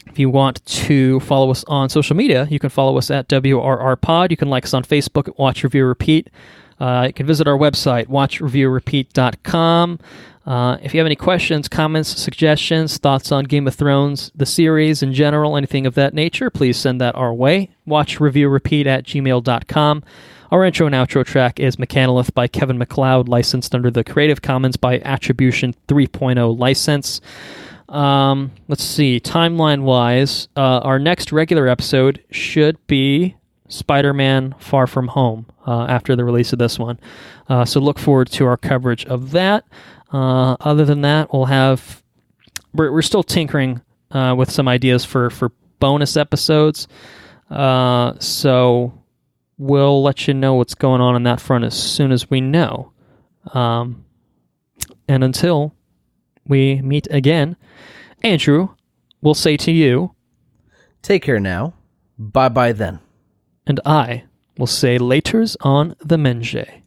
If you want to follow us on social media, you can follow us at WRR Pod. You can like us on Facebook at Watch Review Repeat. You can visit our website, watchreviewrepeat.com. If you have any questions, comments, suggestions, thoughts on Game of Thrones, the series in general, anything of that nature, please send that our way. watchreviewrepeat@gmail.com. Our intro and outro track is Mechanolith by Kevin MacLeod, licensed under the Creative Commons by Attribution 3.0 license. Let's see, timeline-wise, our next regular episode should be Spider-Man Far From Home after the release of this one. So look forward to our coverage of that. Other than that, we're still tinkering with some ideas for bonus episodes. So we'll let you know what's going on that front as soon as we know. And until we meet again, Andrew will say to you, take care now. Bye-bye then. And I will say laters on the Menge.